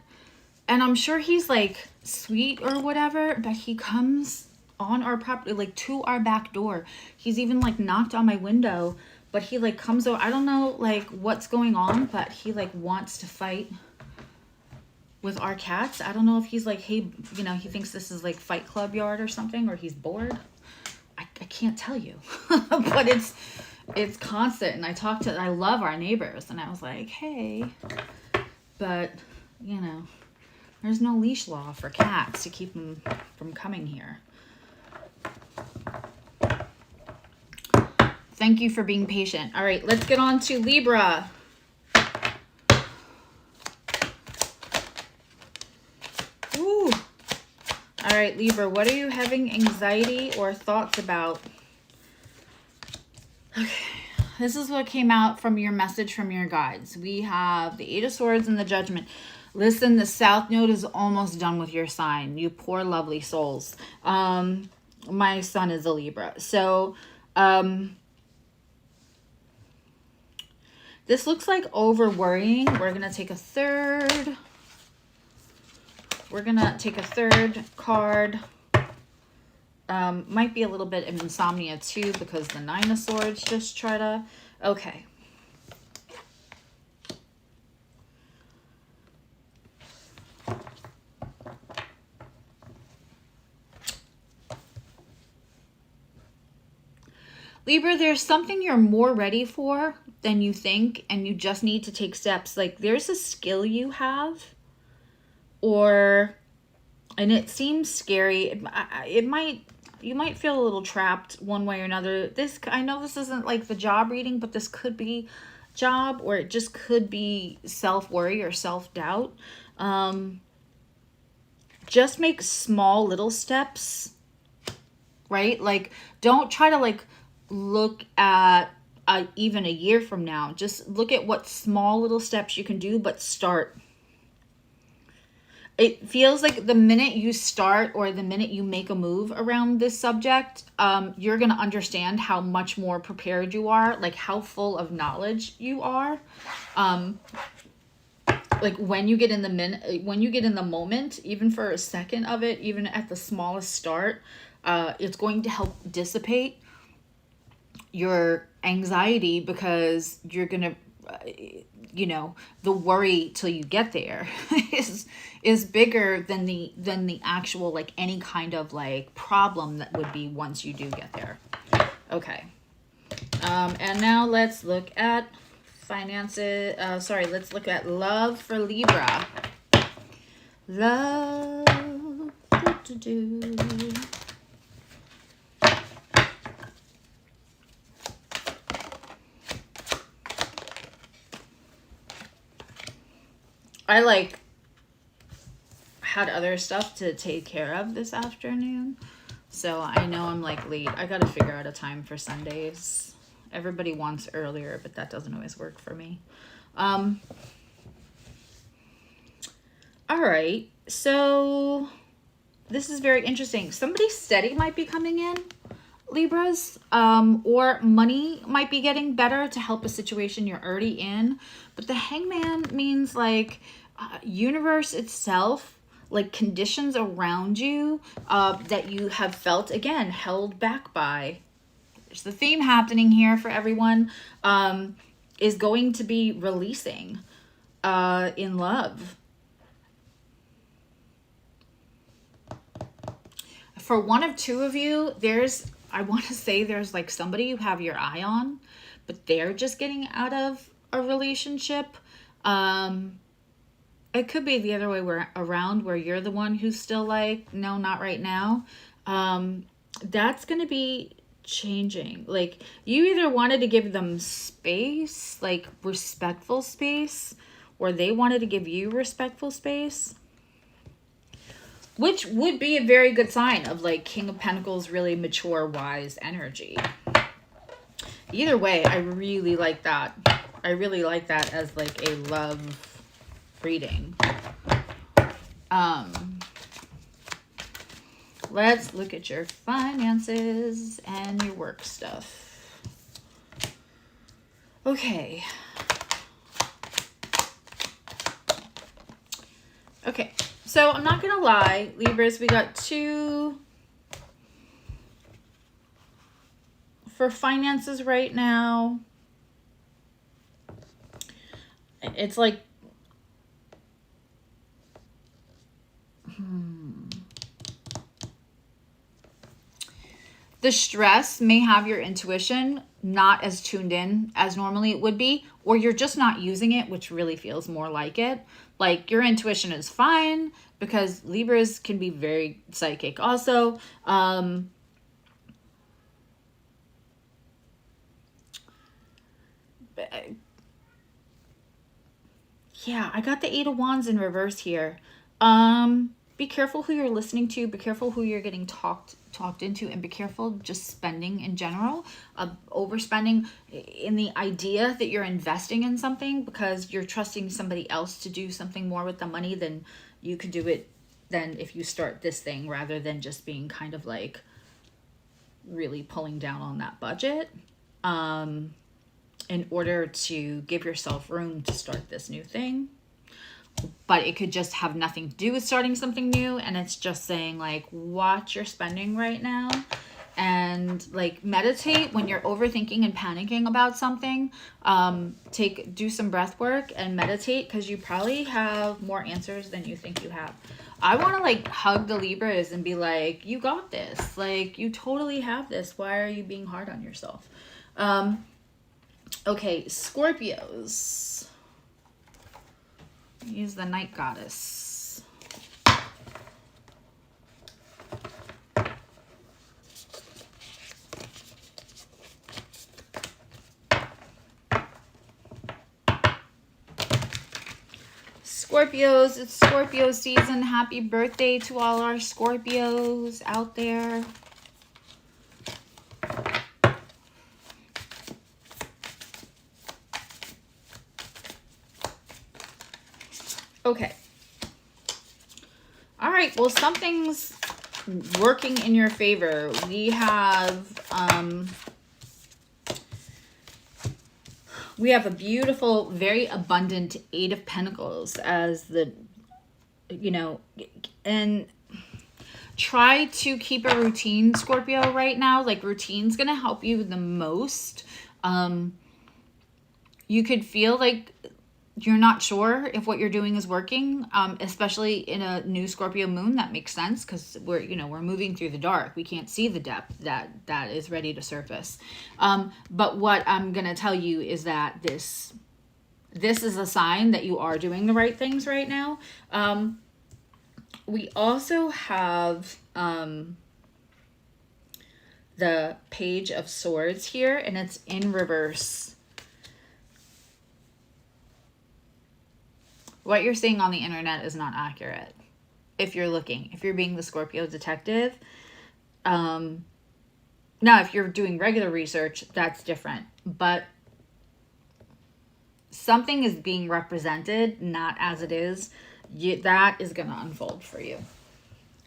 and I'm sure he's like sweet or whatever, but he comes on our property, like to our back door. He's even like knocked on my window, but he like comes over. I don't know like what's going on, but he like wants to fight with our cats. I don't know if he's like, hey, you know, he thinks this is like Fight Club yard or something, or he's bored. I can't tell you, but it's constant. And I love our neighbors, and I was like, hey, but you know, there's no leash law for cats to keep them from coming here. Thank you for being patient. All right, let's get on to Libra. Ooh. All right, Libra, what are you having anxiety or thoughts about? Okay, this is what came out from your message from your guides. We have the Eight of Swords and the Judgment. Listen, the South Node is almost done with your sign. You poor lovely souls. My son is a Libra. So, this looks like over worrying. We're going to take a third. We're going to take a third card. Might be a little bit of insomnia too, because the Nine of Swords just try to... Okay. Libra, there's something you're more ready for than you think, and you just need to take steps. Like, there's a skill you have, and it seems scary. You might feel a little trapped one way or another. I know this isn't like the job reading, but this could be job, or it just could be self-worry or self-doubt. Just make small little steps, right? Like, don't try to like look at even a year from now. Just look at what small little steps you can do, but start. It feels like the minute you start, or the minute you make a move around this subject, you're going to understand how much more prepared you are, like how full of knowledge you are. Like when you get in the moment, even for a second of it, even at the smallest start, it's going to help dissipate your anxiety, because you're going to, you know, the worry till you get there is bigger than the actual, like, any kind of like problem that would be once you do get there. Okay. And now let's look at finances. Let's look at love for Libra. Love. I like had other stuff to take care of this afternoon, so I know I'm like late. I gotta figure out a time for Sundays. Everybody wants earlier, but that doesn't always work for me. All right, so this is very interesting. Somebody steady might be coming in, Libras, or money might be getting better to help a situation you're already in. But the Hangman means like universe itself, like conditions around you that you have felt, again, held back by. There's the theme happening here for everyone, is going to be releasing in love. For one of two of you, I want to say there's like somebody you have your eye on, but they're just getting out of a relationship. It could be the other way around, where you're the one who's still like, no, not right now. That's going to be changing. Like, you either wanted to give them space, like respectful space, or they wanted to give you respectful space, which would be a very good sign of like King of Pentacles, really mature, wise energy. Either way, I really like that. I really like that as like a love reading. Let's look at your finances and your work stuff. Okay. Okay, so I'm not gonna lie, Libras, we got 2 for finances right now. It's like, the stress may have your intuition not as tuned in as normally it would be, or you're just not using it, which really feels more like it. Like, your intuition is fine, because Libras can be very psychic also. Yeah, I got the 8 of Wands in reverse here. Be careful who you're listening to, be careful who you're getting talked into, and be careful just spending in general, overspending in the idea that you're investing in something because you're trusting somebody else to do something more with the money than you could do it than if you start this thing, rather than just being kind of like really pulling down on that budget in order to give yourself room to start this new thing. But it could just have nothing to do with starting something new, and it's just saying, like, watch your spending right now, and like meditate when you're overthinking and panicking about something. Do some breath work and meditate, because you probably have more answers than you think you have. I want to like hug the Libras and be like, you got this, like, you totally have this, why are you being hard on yourself? Okay, Scorpios. Use the Night Goddess. Scorpios, it's Scorpio season. Happy birthday to all our Scorpios out there. Okay. All right. Well, something's working in your favor. We have a beautiful, very abundant 8 of Pentacles as the, and try to keep a routine, Scorpio, right now. Like, routine's going to help you the most. You could feel like you're not sure if what you're doing is working, especially in a new Scorpio moon. That makes sense, because we're moving through the dark. We can't see the depth that is ready to surface. But what I'm going to tell you is that this is a sign that you are doing the right things right now. We also have the Page of Swords here, and it's in reverse. What you're seeing on the internet is not accurate. If you're being the Scorpio detective. Now, if you're doing regular research, that's different. But something is being represented, not as it is. That is going to unfold for you.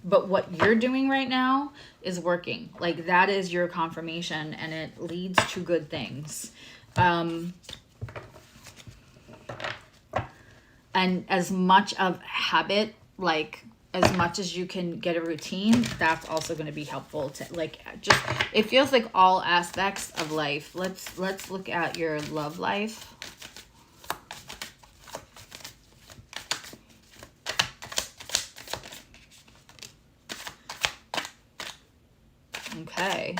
But what you're doing right now is working. Like, that is your confirmation, and it leads to good things. And as much of habit, like, as much as you can get a routine, that's also going to be helpful to, like, just, it feels like all aspects of life. Let's look at your love life. Okay.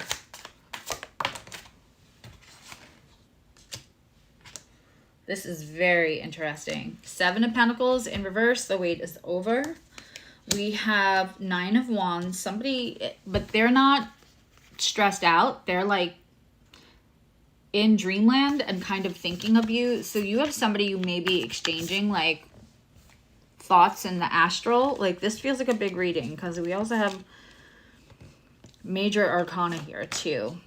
This is very interesting. 7 of Pentacles in reverse. The wait is over. We have 9 of Wands. But they're not stressed out. They're like in dreamland and kind of thinking of you. So you have somebody you may be exchanging like thoughts in the astral. Like, this feels like a big reading, because we also have major arcana here too.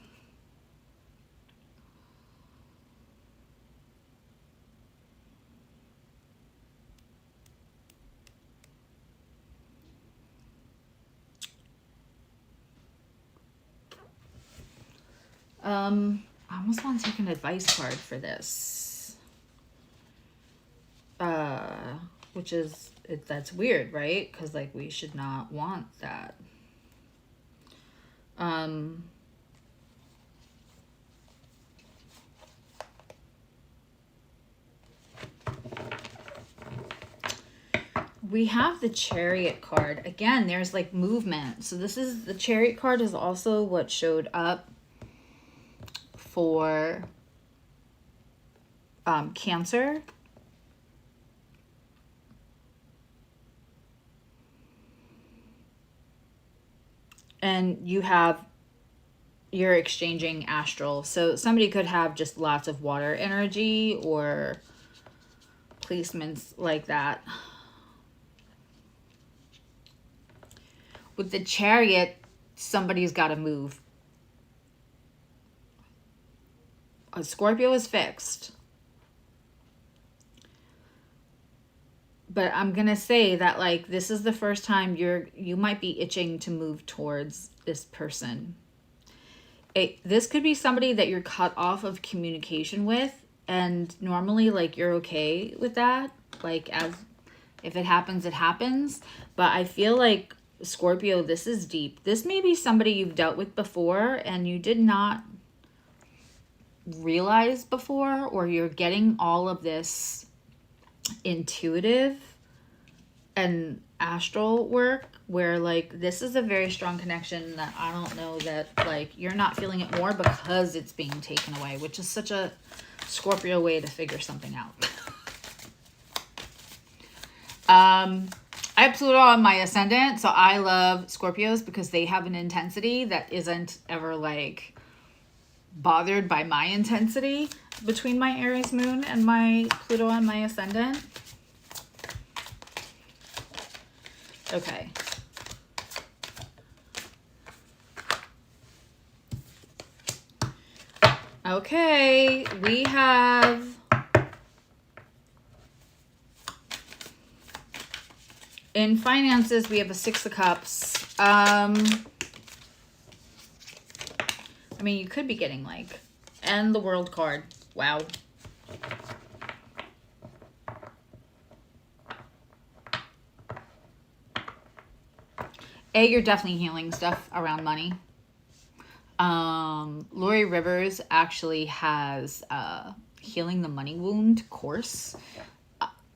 I almost want to take an advice card for this. Which is that's weird, right? Because like we should not want that. We have the Chariot card. Again, there's like movement. So this is, the Chariot card is also what showed up for Cancer. And you're exchanging astral. So somebody could have just lots of water energy or placements like that. With the Chariot, somebody's got to move. A Scorpio is fixed. But I'm going to say that like this is the first time you might be itching to move towards this person. This could be somebody that you're cut off of communication with, and normally like you're okay with that. Like if it happens, it happens. But I feel like Scorpio, this is deep. This may be somebody you've dealt with before and you did not realize before, or you're getting all of this intuitive and astral work where like this is a very strong connection that I don't know that like you're not feeling it more because it's being taken away, which is such a Scorpio way to figure something out. I have Pluto on my ascendant, so I love Scorpios because they have an intensity that isn't ever like bothered by my intensity between my Aries moon and my Pluto on my ascendant. Okay. Okay, we have in finances, we have a Six of Cups. I mean, you could be getting like, and the World card. Wow. You're definitely healing stuff around money. Lori Rivers actually has Healing the Money Wound course.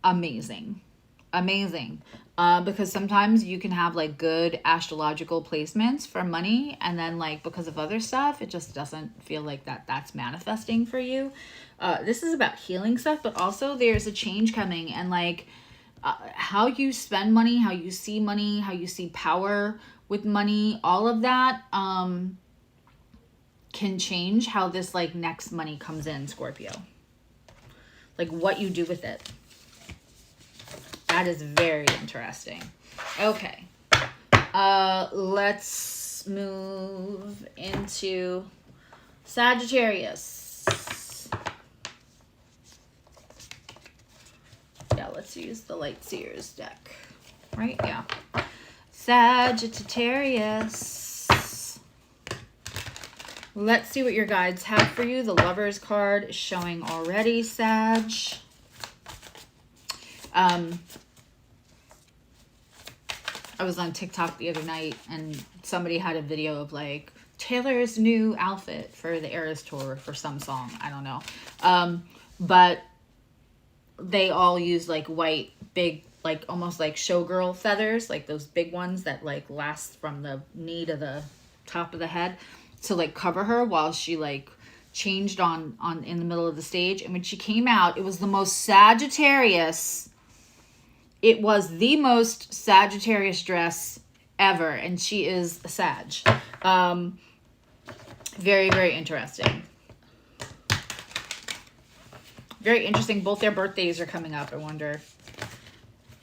Amazing. Because sometimes you can have like good astrological placements for money, and then like because of other stuff it just doesn't feel like that's manifesting for you. This is about healing stuff, but also there's a change coming, and like how you spend money, how you see power with money, all of that can change how this like next money comes in, Scorpio. Like what you do with it. That is very interesting. Okay. Let's move into Sagittarius. Yeah, let's use the Light Seers deck. Right? Yeah. Sagittarius. Let's see what your guides have for you. The Lovers card is showing already, Sag. I was on TikTok the other night and somebody had a video of like Taylor's new outfit for the Eras tour for some song. I don't know. But they all use like white, big, like almost like showgirl feathers, like those big ones that like last from the knee to the top of the head to like cover her while she like changed on in the middle of the stage. And when she came out, it was the most Sagittarius. It was the most Sagittarius dress ever, and she is a Sag. Very, very interesting. Very interesting. Both their birthdays are coming up. I wonder,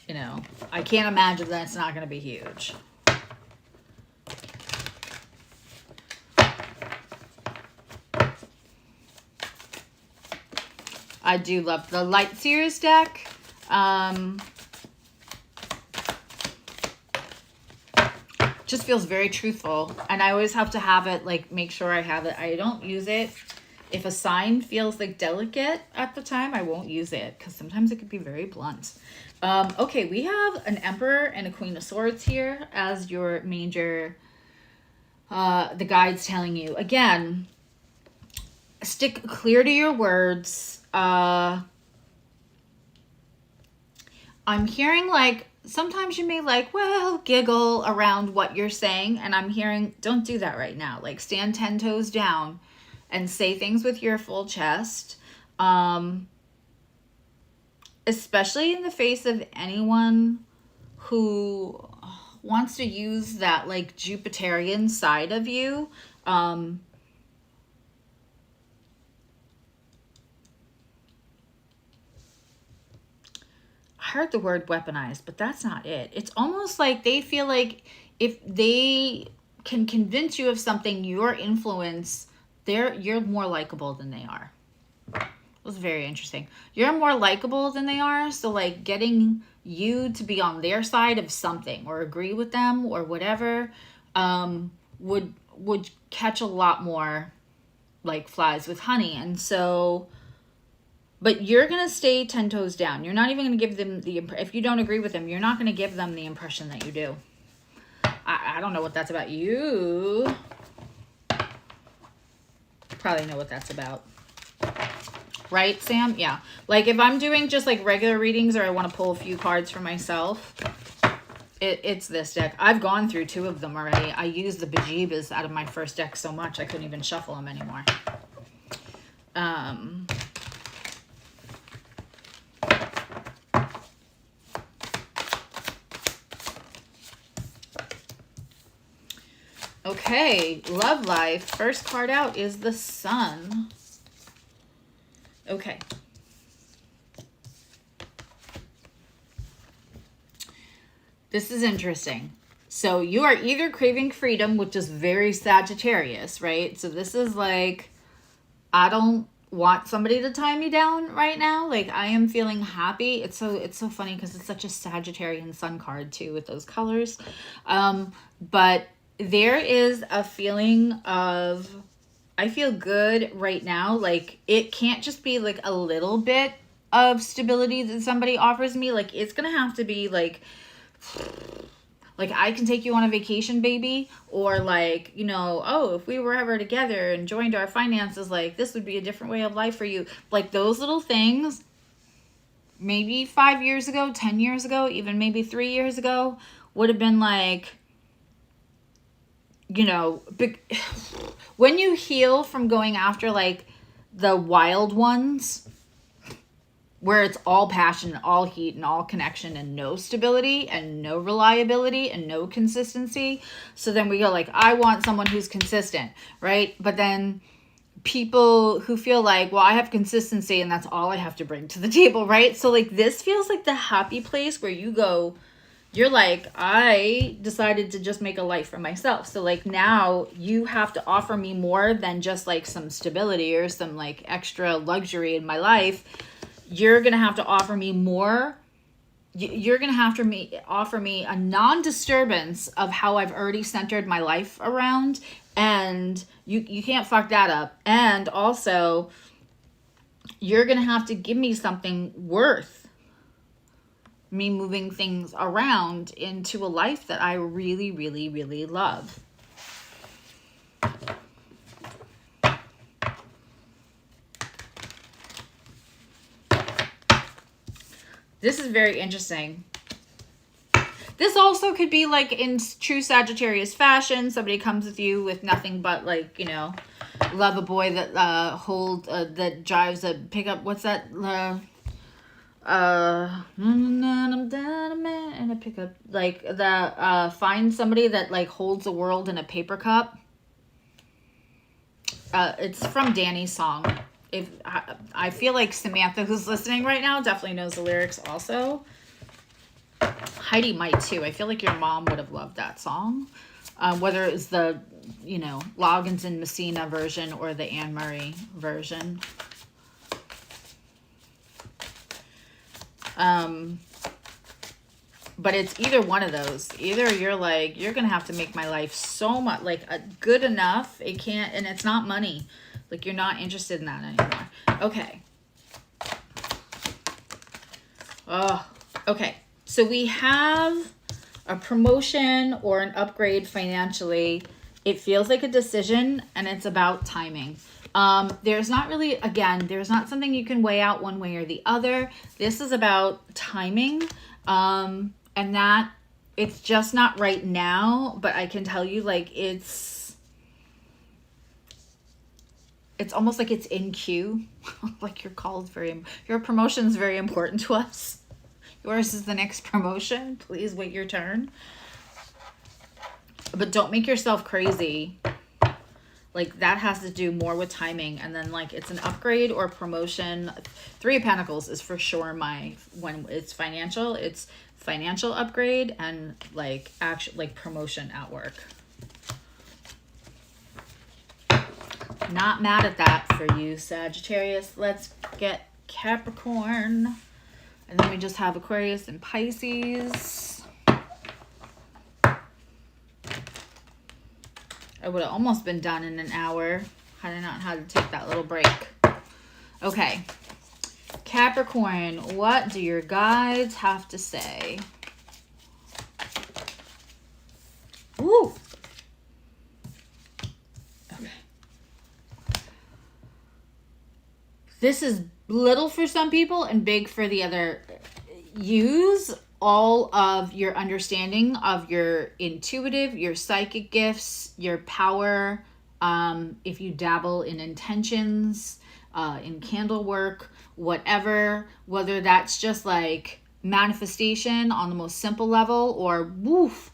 you know, I can't imagine that it's not going to be huge. I do love the Light Seers deck. Just feels very truthful, and I always have to have it, like, make sure I have it. I don't use it. If a sign feels like delicate at the time, I won't use it because sometimes it could be very blunt. Okay, we have an Emperor and a Queen of Swords here as your major, the guides telling you. Again, stick clear to your words. I'm hearing like, sometimes you may like, well, giggle around what you're saying. And I'm hearing, don't do that right now. Like, stand 10 toes down and say things with your full chest. Especially in the face of anyone who wants to use that like Jupiterian side of you. I heard the word weaponized, but that's not it. It's almost like they feel like if they can convince you of something, your influence, you're more likable than they are. It was very interesting. You're more likable than they are, so like getting you to be on their side of something or agree with them or whatever would catch a lot more like flies with honey. And so, but you're gonna stay 10 toes down. You're not even gonna give them if you don't agree with them, you're not gonna give them the impression that you do. I don't know what that's about. You probably know what that's about. Right, Sam? Yeah. Like if I'm doing just like regular readings or I want to pull a few cards for myself, it's this deck. I've gone through 2 of them already. I used the bejeebas out of my first deck so much I couldn't even shuffle them anymore. Okay, love life. First card out is the Sun. Okay. This is interesting. So you are either craving freedom, which is very Sagittarius, right? So this is like, I don't want somebody to tie me down right now. Like I am feeling happy. It's so funny because it's such a Sagittarian sun card too with those colors. But there is a feeling of, I feel good right now. Like it can't just be like a little bit of stability that somebody offers me. Like it's gonna have to be like I can take you on a vacation, baby, or like, you know, oh, if we were ever together and joined our finances, like this would be a different way of life for you. Like those little things, maybe 5 years ago, 10 years ago, even maybe 3 years ago, would have been like, you know, when you heal from going after like the wild ones where it's all passion, all heat, and all connection and no stability and no reliability and no consistency. So then we go like, I want someone who's consistent, right? But then people who feel like, well, I have consistency and that's all I have to bring to the table, right? So like this feels like the happy place where you go, you're like, I decided to just make a life for myself. So like now you have to offer me more than just like some stability or some like extra luxury in my life. You're going to have to offer me more. You're going to have to offer me a non-disturbance of how I've already centered my life around. And you can't fuck that up. And also you're going to have to give me something worth me moving things around into a life that I really, really, really love. This is very interesting. This also could be like in true Sagittarius fashion. Somebody comes with you with nothing but like, you know, love a boy that that drives a pickup. What's that? And a pickup, like the find somebody that like holds the world in a paper cup. It's from Danny's song. If I feel like Samantha, who's listening right now, definitely knows the lyrics also. Heidi might too. I feel like your mom would have loved that song, whether it was the, you know, Loggins and Messina version or the Anne Murray version. But it's either one of those. Either you're like, you're gonna have to make my life so much like good enough. It can't, and it's not money. Like you're not interested in that anymore. Okay. Oh, okay. So we have a promotion or an upgrade financially. It feels like a decision, and it's about timing. There's not really, again, there's not something you can weigh out one way or the other. This is about timing, and that it's just not right now, but I can tell you, like, it's almost like it's in queue. Like your promotion's very important to us. Yours is the next promotion. Please wait your turn. But don't make yourself crazy. Like, that has to do more with timing. And then, like, it's an upgrade or promotion. 3 of Pentacles is for sure when it's financial upgrade and, like, promotion at work. Not mad at that for you, Sagittarius. Let's get Capricorn. And then we just have Aquarius and Pisces. I would have almost been done in an hour had I not had to take that little break. Okay. Capricorn, what do your guides have to say? Ooh. Okay. This is little for some people and big for the other. Use all of your understanding of your intuitive, your psychic gifts, your power. If you dabble in intentions, in candle work, whatever, whether that's just like manifestation on the most simple level or woof,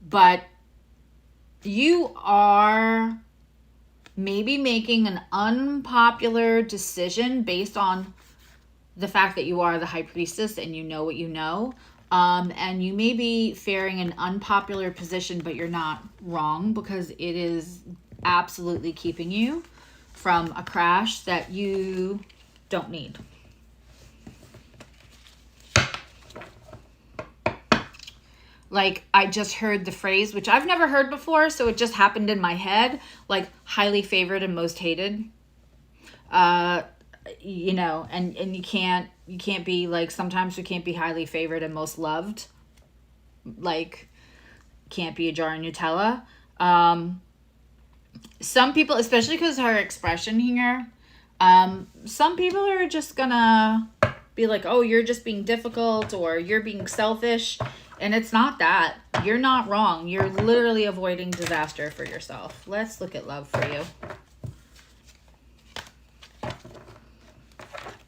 but you are maybe making an unpopular decision based on the fact that you are the high priestess and you know what you know. And you may be faring an unpopular position, but you're not wrong, because it is absolutely keeping you from a crash that you don't need. Like, I just heard the phrase, which I've never heard before, so it just happened in my head, like, highly favored and most hated. You know, and you can't be like, sometimes you can't be highly favored and most loved. Like, can't be a jar of Nutella. Some people, especially because her expression here, some people are just gonna be like, oh, you're just being difficult or you're being selfish. And it's not that. You're not wrong. You're literally avoiding disaster for yourself. Let's look at love for you.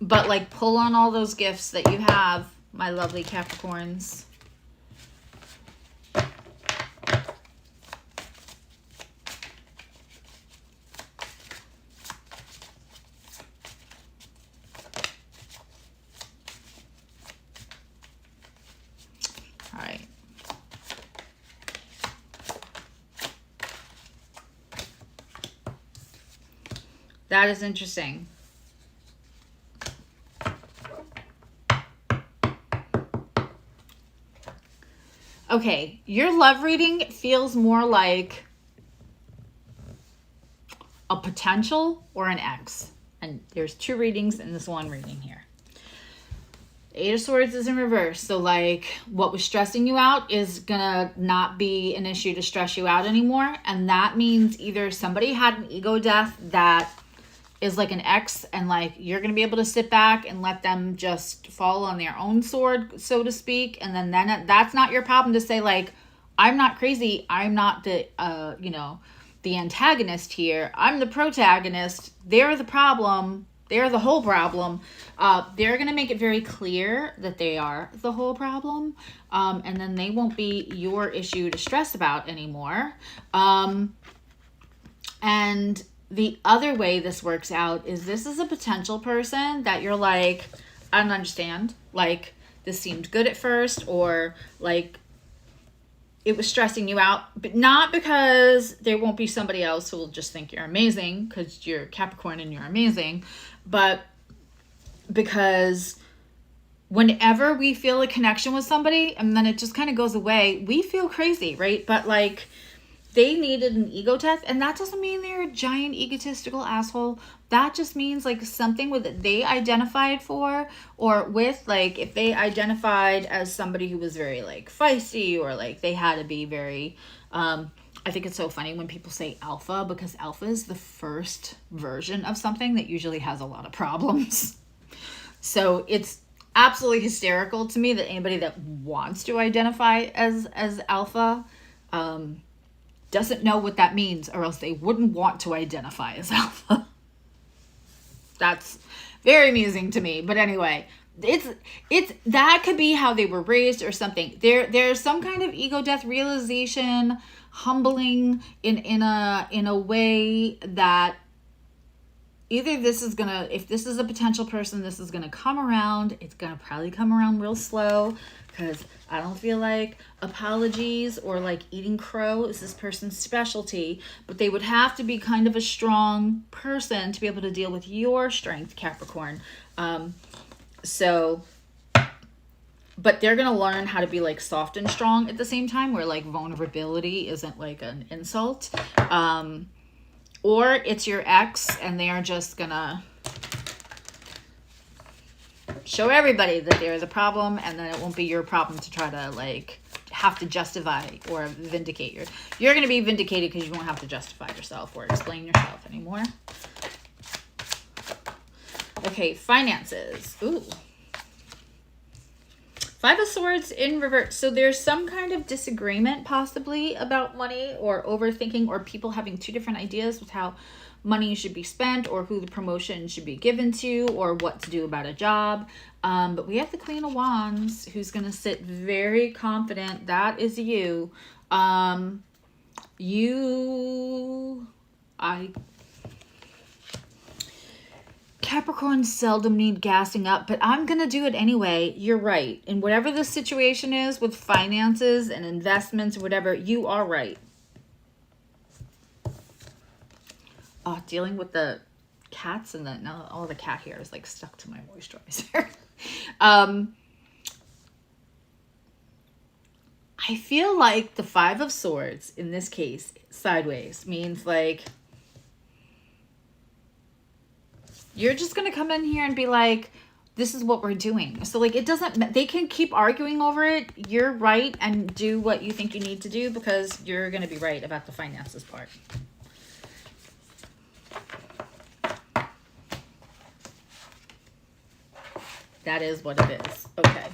But, like, pull on all those gifts that you have, my lovely Capricorns. All right. That is interesting. Okay, your love reading feels more like a potential or an ex. And there's 2 readings in this one reading here. 8 of Swords is in reverse. So, like, what was stressing you out is gonna not be an issue to stress you out anymore. And that means either somebody had an ego death that is like an ex, and, like, you're going to be able to sit back and let them just fall on their own sword, so to speak. And then that's not your problem to say, like, I'm not crazy. I'm not the, the antagonist here. I'm the protagonist. They're the problem. They're the whole problem. They're going to make it very clear that they are the whole problem. And then they won't be your issue to stress about anymore. And the other way this works out is this is a potential person that you're like, I don't understand. Like, this seemed good at first, or like it was stressing you out, but not because there won't be somebody else who will just think you're amazing because you're Capricorn and you're amazing, but because whenever we feel a connection with somebody and then it just kind of goes away, we feel crazy, right? But, like, they needed an ego test, and that doesn't mean they're a giant egotistical asshole. That just means like something with they identified for or with, like if they identified as somebody who was very like feisty, or like they had to be very I think it's so funny when people say alpha, because alpha is the first version of something that usually has a lot of problems. So it's absolutely hysterical to me that anybody that wants to identify as alpha doesn't know what that means, or else they wouldn't want to identify as alpha. That's very amusing to me. But anyway, it's that could be how they were raised or something. There's some kind of ego death realization, humbling in a way that either this is gonna, if this is a potential person, this is gonna come around. It's gonna probably come around real slow, because I don't feel like apologies or like eating crow is this person's specialty, but they would have to be kind of a strong person to be able to deal with your strength, Capricorn. But they're going to learn how to be like soft and strong at the same time, where like vulnerability isn't like an insult. Or it's your ex and they are just going to show everybody that there is a problem, and then it won't be your problem to try to like have to justify or vindicate you're going to be vindicated, because you won't have to justify yourself or explain yourself anymore. Okay, finances. Ooh. Five of Swords in reverse. So there's some kind of disagreement possibly about money, or overthinking, or people having two different ideas with how money should be spent, or who the promotion should be given to, or what to do about a job. But we have the Queen of Wands, who's going to sit very confident. That is you. Capricorns seldom need gassing up, but I'm going to do it anyway. You're right. And whatever the situation is with finances and investments, whatever, you are right. Oh, dealing with the cats and now all the cat hair is like stuck to my moisturizer. I feel like the Five of Swords in this case, sideways, means like you're just going to come in here and be like, this is what we're doing. So like, it doesn't, they can keep arguing over it. You're right, and do what you think you need to do, because you're going to be right about the finances part. That is what it is. Okay.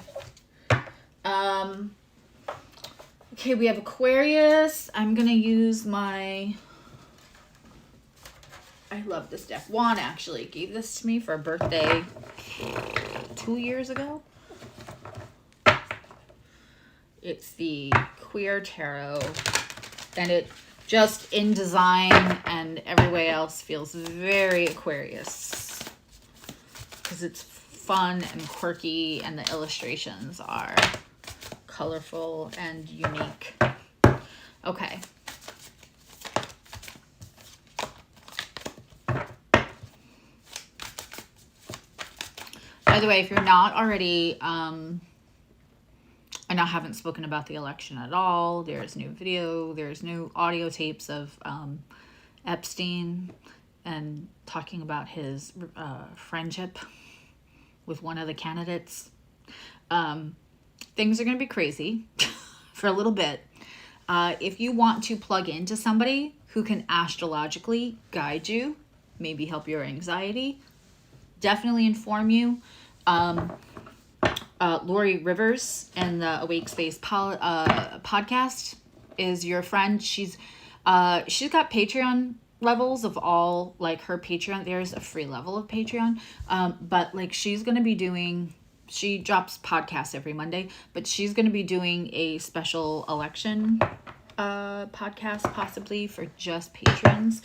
Okay, we have Aquarius. I'm going to use my, I love this deck. Juan actually gave this to me for a birthday 2 years ago. It's the Queer Tarot, and it just in design and every way else feels very Aquarius, because it's fun and quirky, and the illustrations are colorful and unique. Okay. By the way, if you're not already, and I haven't spoken about the election at all, there's new video, there's new audio tapes of Epstein and talking about his friendship with one of the candidates. Things are going to be crazy for a little bit. If you want to plug into somebody who can astrologically guide you, maybe help your anxiety, definitely inform you. Lori Rivers and the Awake Space podcast is your friend. She's got Patreon levels of all, like her Patreon. There's a free level of Patreon. But like she's going to be doing, she drops podcasts every Monday, but she's going to be doing a special election podcast possibly for just patrons.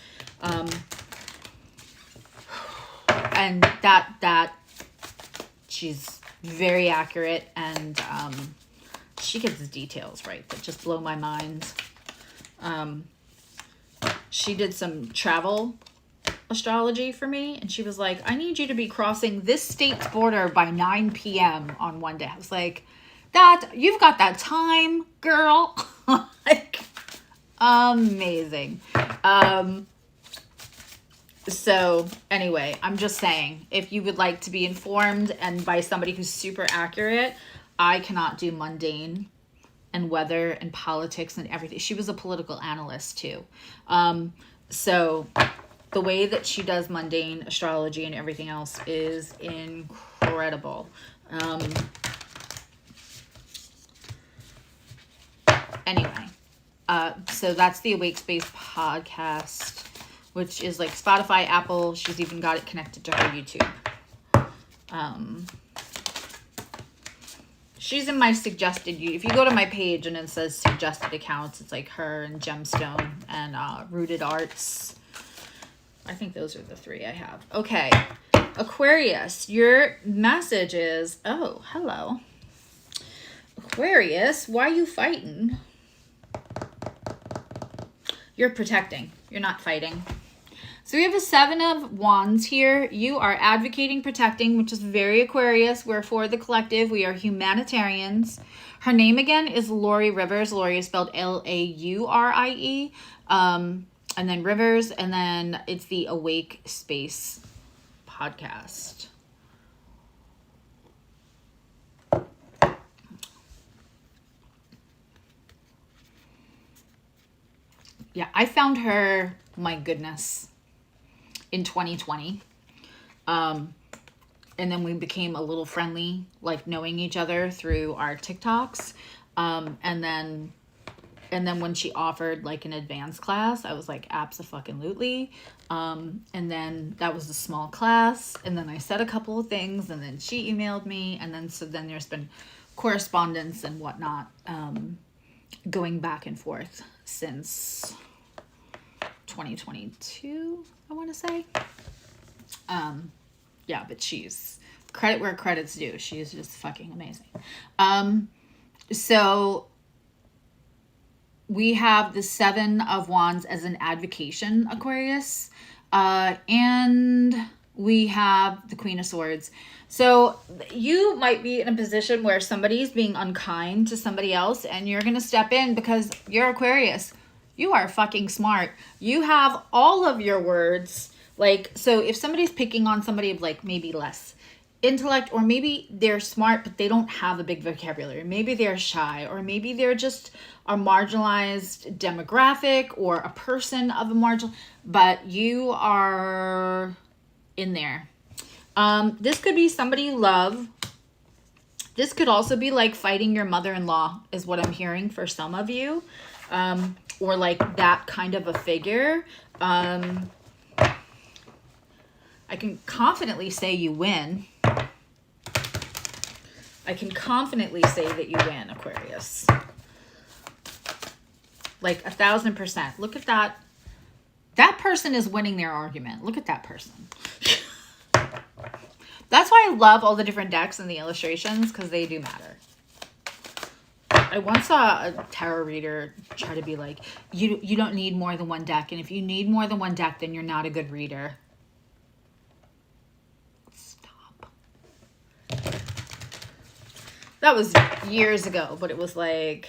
And that she's very accurate, and she gets the details right that just blow my mind. She did some travel astrology for me, and she was like, I need you to be crossing this state's border by 9 p.m. on one day. I was like, that you've got that time, girl. Like, Amazing. So anyway, I'm just saying, if you would like to be informed and by somebody who's super accurate, I cannot do mundane and weather and politics and everything. She was a political analyst too. So the way that she does mundane astrology and everything else is incredible. Anyway, so that's the Awake Space podcast, which is like Spotify, Apple. She's even got it connected to her YouTube. She's in my suggested, if you go to my page and it says suggested accounts, it's like her and Gemstone and Rooted Arts. I think those are the three I have. Okay. Aquarius, your message is, oh, hello. Aquarius, why you fighting? You're protecting. You're not fighting. So we have a 7 of Wands here. You are advocating, protecting, which is very Aquarius. We're for the collective. We are humanitarians. Her name again is Laurie Rivers. Laurie is spelled Laurie. And then Rivers. And then it's the Awake Space podcast. Yeah, I found her, my goodness, in 2020. And then we became a little friendly, like knowing each other through our TikToks. And then when she offered like an advanced class, I was like, abso-fucking-lutely. And then that was a small class. And then I said a couple of things and then she emailed me. And then, so then there's been correspondence and whatnot, going back and forth since 2022, I want to say. Yeah, but she's credit where credit's due. She is just fucking amazing. So we have the 7 of Wands as an advocation, Aquarius. And we have the Queen of Swords. So you might be in a position where somebody's being unkind to somebody else and you're going to step in because you're Aquarius. You are fucking smart. You have all of your words. Like, so if somebody's picking on somebody of like maybe less intellect, or maybe they're smart, but they don't have a big vocabulary. Maybe they're shy, or maybe they're just a marginalized demographic or a person of a marginal, but you are in there. This could be somebody you love. This could also be like fighting your mother-in-law is what I'm hearing for some of you. Or like that kind of a figure. I can confidently say you win. I can confidently say that you win, Aquarius. Like 1,000%. Look at that. That person is winning their argument. Look at that person. That's why I love all the different decks and the illustrations, because they do matter. I once saw a tarot reader try to be like, you don't need more than one deck. And if you need more than one deck, then you're not a good reader. Stop. That was years ago, but it was like,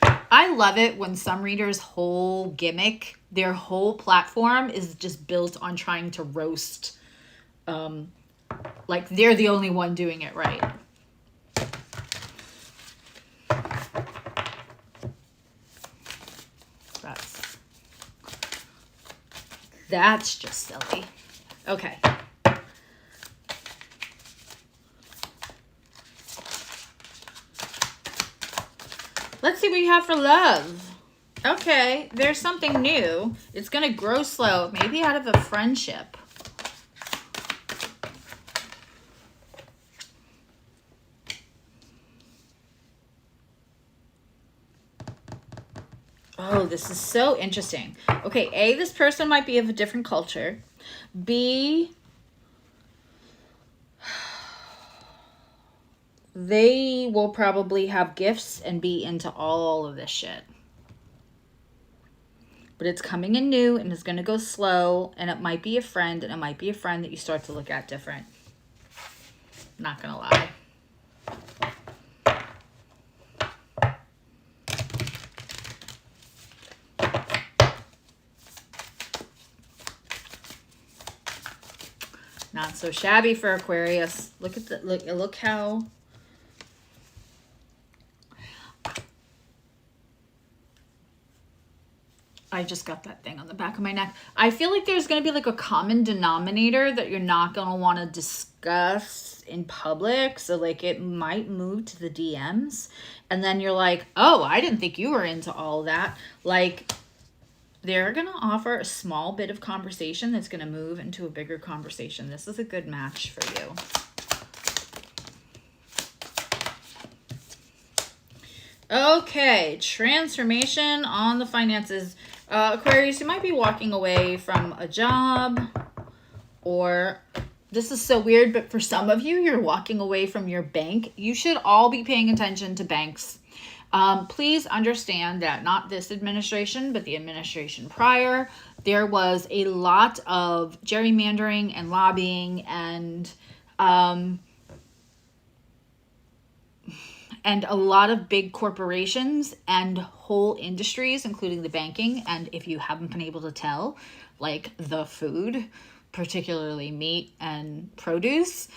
I love it when some readers' whole gimmick, their whole platform is just built on trying to roast, like they're the only one doing it right. That's just silly. Okay. Let's see what you have for love. Okay, there's something new. It's going to grow slow, maybe out of a friendship. Oh, this is so interesting. Okay, A, this person might be of a different culture. B, they will probably have gifts and be into all of this shit. But it's coming in new and it's going to go slow, and it might be a friend, and it might be a friend that you start to look at different. Not going to lie. Not so shabby for Aquarius. Look at the look how I just got that thing on the back of my neck. I feel like there's going to be like a common denominator that you're not going to want to discuss in public. So like it might move to the DMs and then you're like, oh, I didn't think you were into all that. Like they're going to offer a small bit of conversation that's going to move into a bigger conversation. This is a good match for you. Okay, transformation on the finances. Aquarius, you might be walking away from a job, or this is so weird, but for some of you, you're walking away from your bank. You should all be paying attention to banks. Please understand that not this administration, but the administration prior, there was a lot of gerrymandering and lobbying and a lot of big corporations and whole industries, including the banking. And if you haven't been able to tell, like the food, particularly meat and produce,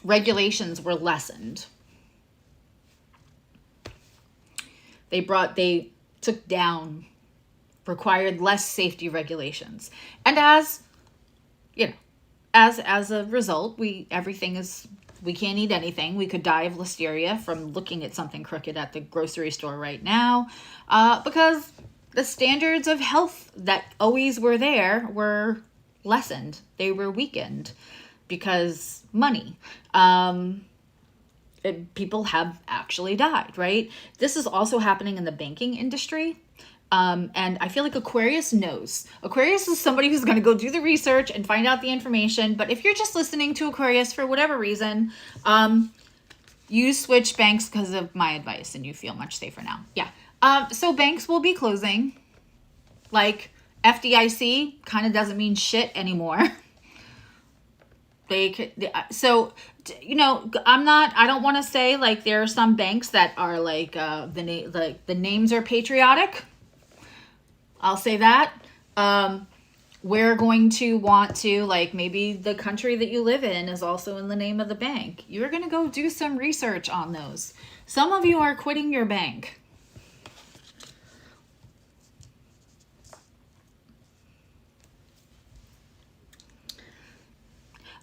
regulations were lessened. They took down, required less safety regulations. And as, you know, as a result, we can't eat anything. We could die of listeria from looking at something crooked at the grocery store right now, because the standards of health that always were there were lessened. They were weakened because money. People have actually died, right? This is also happening in the banking industry. And I feel like Aquarius knows. Aquarius is somebody who's going to go do the research and find out the information. But if you're just listening to Aquarius for whatever reason, you switch banks because of my advice and you feel much safer now. Yeah. So banks will be closing. Like FDIC kind of doesn't mean shit anymore. You know, I don't want to say like there are some banks that are like, the names are patriotic. I'll say that. We're going to want to, like, maybe the country that you live in is also in the name of the bank. You're going to go do some research on those. Some of you are quitting your bank.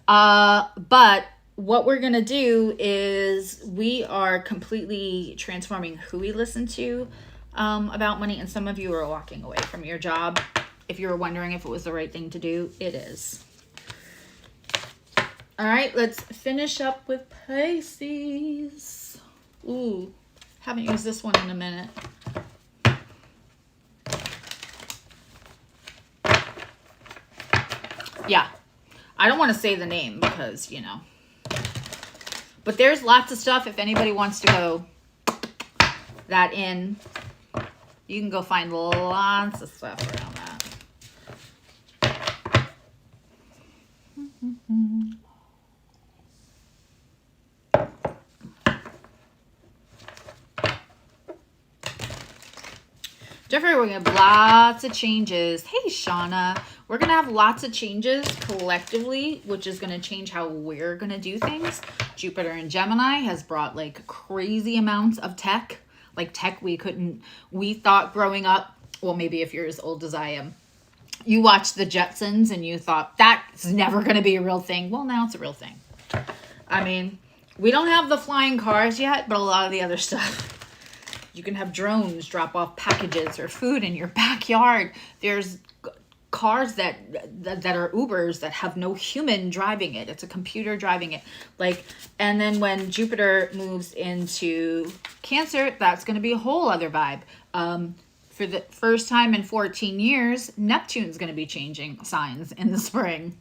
But what we're going to do is we are completely transforming who we listen to about money, and some of you are walking away from your job. If you were wondering if it was the right thing to do, it is. All right, let's finish up with Pisces. Ooh, haven't used this one in a minute. Yeah, I don't want to say the name because, you know, but there's lots of stuff. If anybody wants to go that in, you can go find lots of stuff around that. Jeffrey, we're going to have lots of changes. Hey, Shauna. We're going to have lots of changes collectively, which is going to change how we're going to do things. Jupiter in Gemini has brought like crazy amounts of tech. Like tech we thought growing up, well, maybe if you're as old as I am, you watched the Jetsons and you thought that's never going to be a real thing. Well, now it's a real thing. I mean, we don't have the flying cars yet, but a lot of the other stuff. You can have drones drop off packages or food in your backyard. There's cars that are Ubers that have no human driving it. It's a computer driving it. Like, and then when Jupiter moves into Cancer, that's going to be a whole other vibe. For the first time in 14 years, Neptune's going to be changing signs in the spring.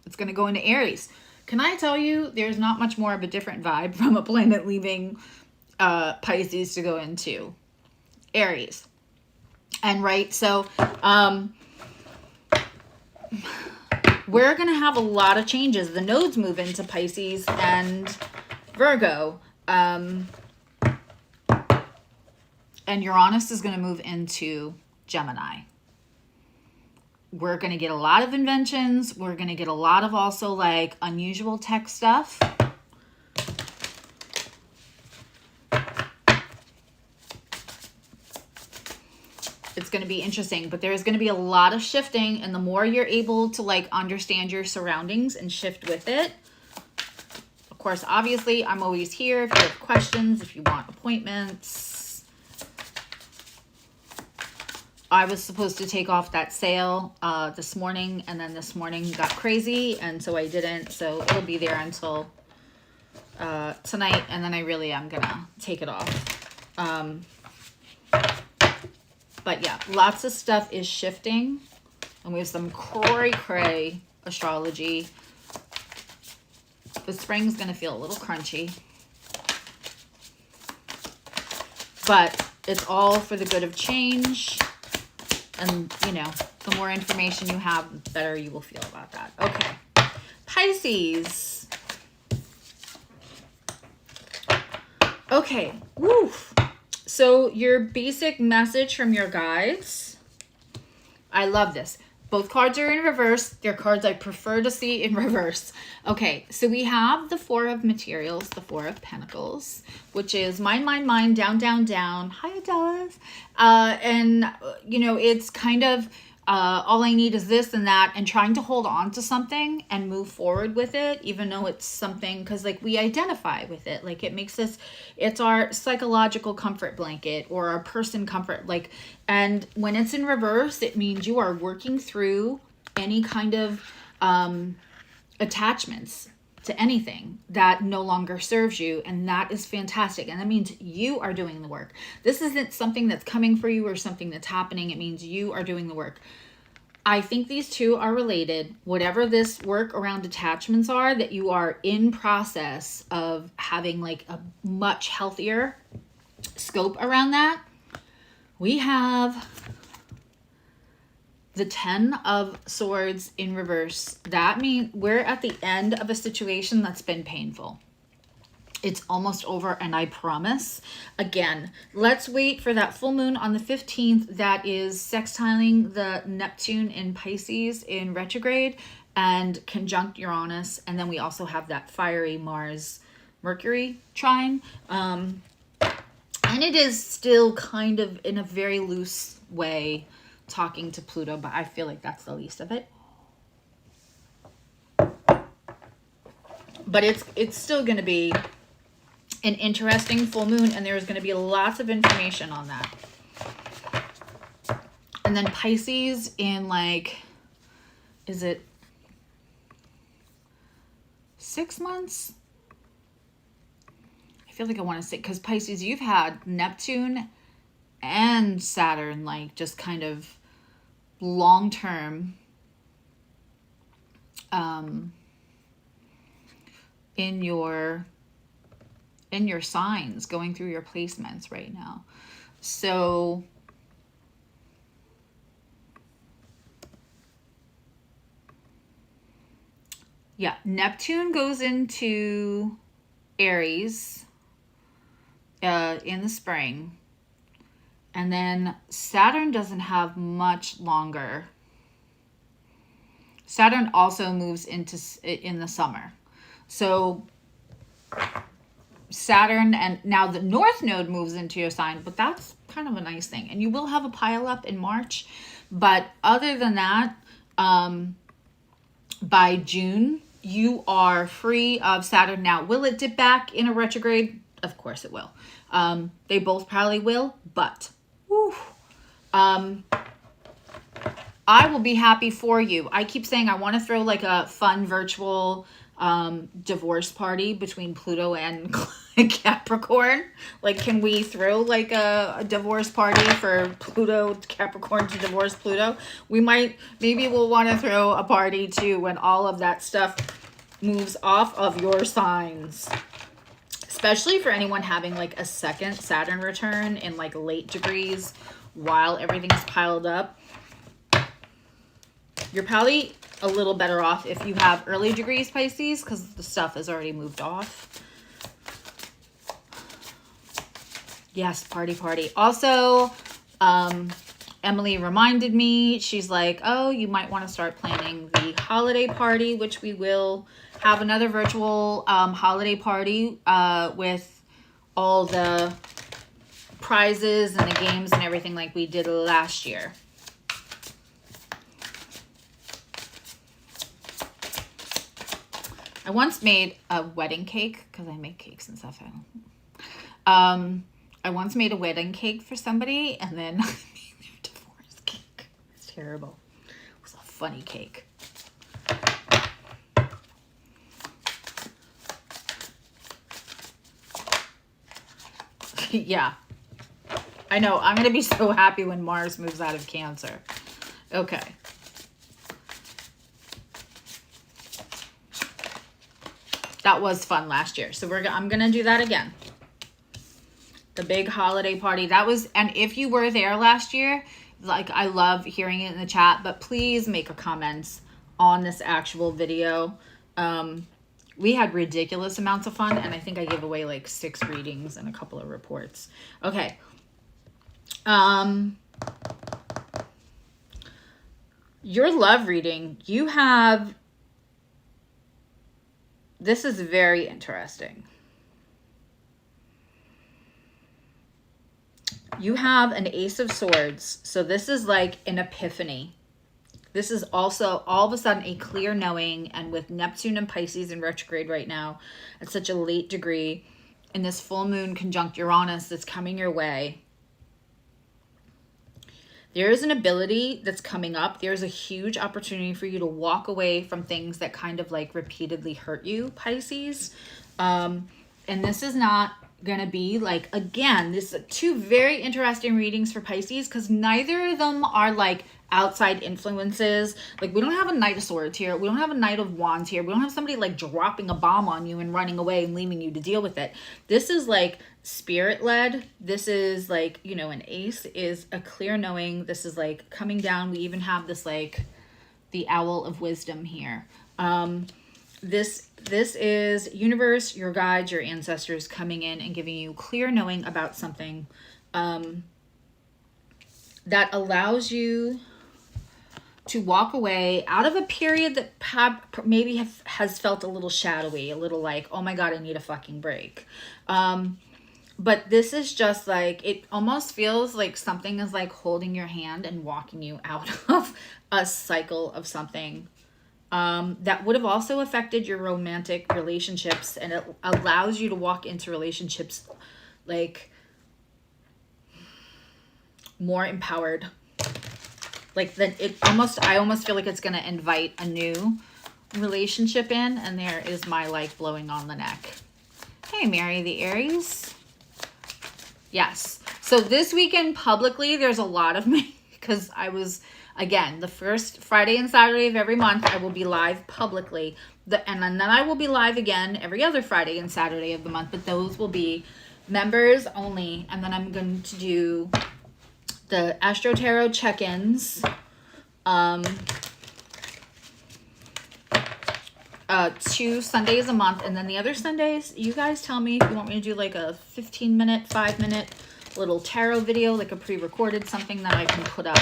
It's going to go into Aries. Can I tell you, there's not much more of a different vibe from a planet leaving Pisces to go into Aries. And right, so we're going to have a lot of changes. The nodes move into Pisces and Virgo. And Uranus is going to move into Gemini. we're going to get a lot of inventions. We're going to get a lot of also like unusual tech stuff. It's going to be interesting, but there's going to be a lot of shifting, and the more you're able to like understand your surroundings and shift with it. Of course, obviously, I'm always here if you have questions, if you want appointments. I was supposed to take off that sale this morning, and then this morning got crazy, and so I didn't. So it'll be there until tonight, and then I really am going to take it off. But yeah, lots of stuff is shifting, and we have some cray astrology. The spring's going to feel a little crunchy, but it's all for the good of change. And, you know, the more information you have, the better you will feel about that. Okay. Pisces. Okay. Woo. So your basic message from your guides. I love this. Both cards are in reverse. They're cards I prefer to see in reverse. Okay, so we have the Four of Materials, the Four of Pentacles, which is mind, down, down. Hi, Adelis. And, you know, it's kind of all I need is this and that, and trying to hold on to something and move forward with it, even though it's something, because like we identify with it. Like it makes us, it's our psychological comfort blanket or our person comfort. Like, and when it's in reverse, it means you are working through any kind of attachments to anything that no longer serves you, and that is fantastic. And that means you are doing the work. This isn't something that's coming for you or something that's happening. It means you are doing the work. I think these two are related. Whatever this work around attachments are, that you are in process of having like a much healthier scope around that. We have the 10 of Swords in reverse. That means we're at the end of a situation that's been painful. It's almost over, and I promise. Again, let's wait for that full moon on the 15th. That is sextiling the Neptune in Pisces in retrograde and conjunct Uranus. And then we also have that fiery Mars-Mercury trine. And it is still kind of in a very loose way talking to Pluto, but I feel like that's the least of it. But it's still going to be an interesting full moon, and there's going to be lots of information on that. And then Pisces in like, is it 6 months? I feel like I want to say, because Pisces, you've had Neptune and Saturn like just kind of long-term in your signs, going through your placements right now. So yeah, Neptune goes into Aries in the spring. And then Saturn doesn't have much longer. Saturn also moves in the summer. So Saturn, and now the North Node moves into your sign, but that's kind of a nice thing. And you will have a pile up in March. But other than that, by June, you are free of Saturn. Now, will it dip back in a retrograde? Of course it will. They both probably will, but whew, I will be happy for you. I keep saying I want to throw like a fun virtual divorce party between Pluto and Capricorn. Like, can we throw like a divorce party for Pluto, Capricorn to divorce Pluto? Maybe we'll want to throw a party too when all of that stuff moves off of your signs. Especially for anyone having like a second Saturn return in like late degrees while everything's piled up. You're probably a little better off if you have early degrees Pisces, because the stuff has already moved off. Yes, party. Also, and Emily reminded me, she's like, oh, you might want to start planning the holiday party, which we will have another virtual holiday party with all the prizes and the games and everything like we did last year. I once made a wedding cake, because I make cakes and stuff. I once made a wedding cake for somebody, and then I made their divorce cake. It's terrible. It was a funny cake. Yeah. I know. I'm going to be so happy when Mars moves out of Cancer. Okay. That was fun last year. So I'm going to do that again. The big holiday party. That was, and if you were there last year, like, I love hearing it in the chat, but please make a comment on this actual video. We had ridiculous amounts of fun, and I think I gave away like 6 readings and a couple of reports. Okay. Your love reading, you have, this is very interesting. You have an Ace of Swords. So this is like an epiphany. This is also all of a sudden a clear knowing, and with Neptune and Pisces in retrograde right now at such a late degree, in this full moon conjunct Uranus that's coming your way, there is an ability that's coming up. There's a huge opportunity for you to walk away from things that kind of like repeatedly hurt you, Pisces. And this is not going to be like, again, this is 2 very interesting readings for Pisces, because neither of them are like outside influences. Like, we don't have a Knight of Swords here. We don't have a Knight of Wands here. We don't have somebody like dropping a bomb on you and running away and leaving you to deal with it. This is like spirit led. This is like, you know, an ace is a clear knowing. This is like coming down. We even have this like the owl of wisdom here. This is universe, your guides, your ancestors coming in and giving you clear knowing about something that allows you to walk away out of a period that maybe has felt a little shadowy, a little like, oh my God, I need a fucking break. But this is just like, it almost feels like something is like holding your hand and walking you out of a cycle of something that would have also affected your romantic relationships, and it allows you to walk into relationships like more empowered. Like that, I almost feel like it's going to invite a new relationship in, and there is my like blowing on the neck. Hey, Mary the Aries. Yes. So this weekend publicly, there's a lot of me, because I was, again, the first Friday and Saturday of every month, I will be live publicly. And then I will be live again every other Friday and Saturday of the month, but those will be members only. And then I'm going to do the AstroTarot check-ins 2 Sundays a month, and then the other Sundays, you guys tell me if you want me to do like a 15-minute, 5-minute little tarot video, like a pre-recorded something that I can put up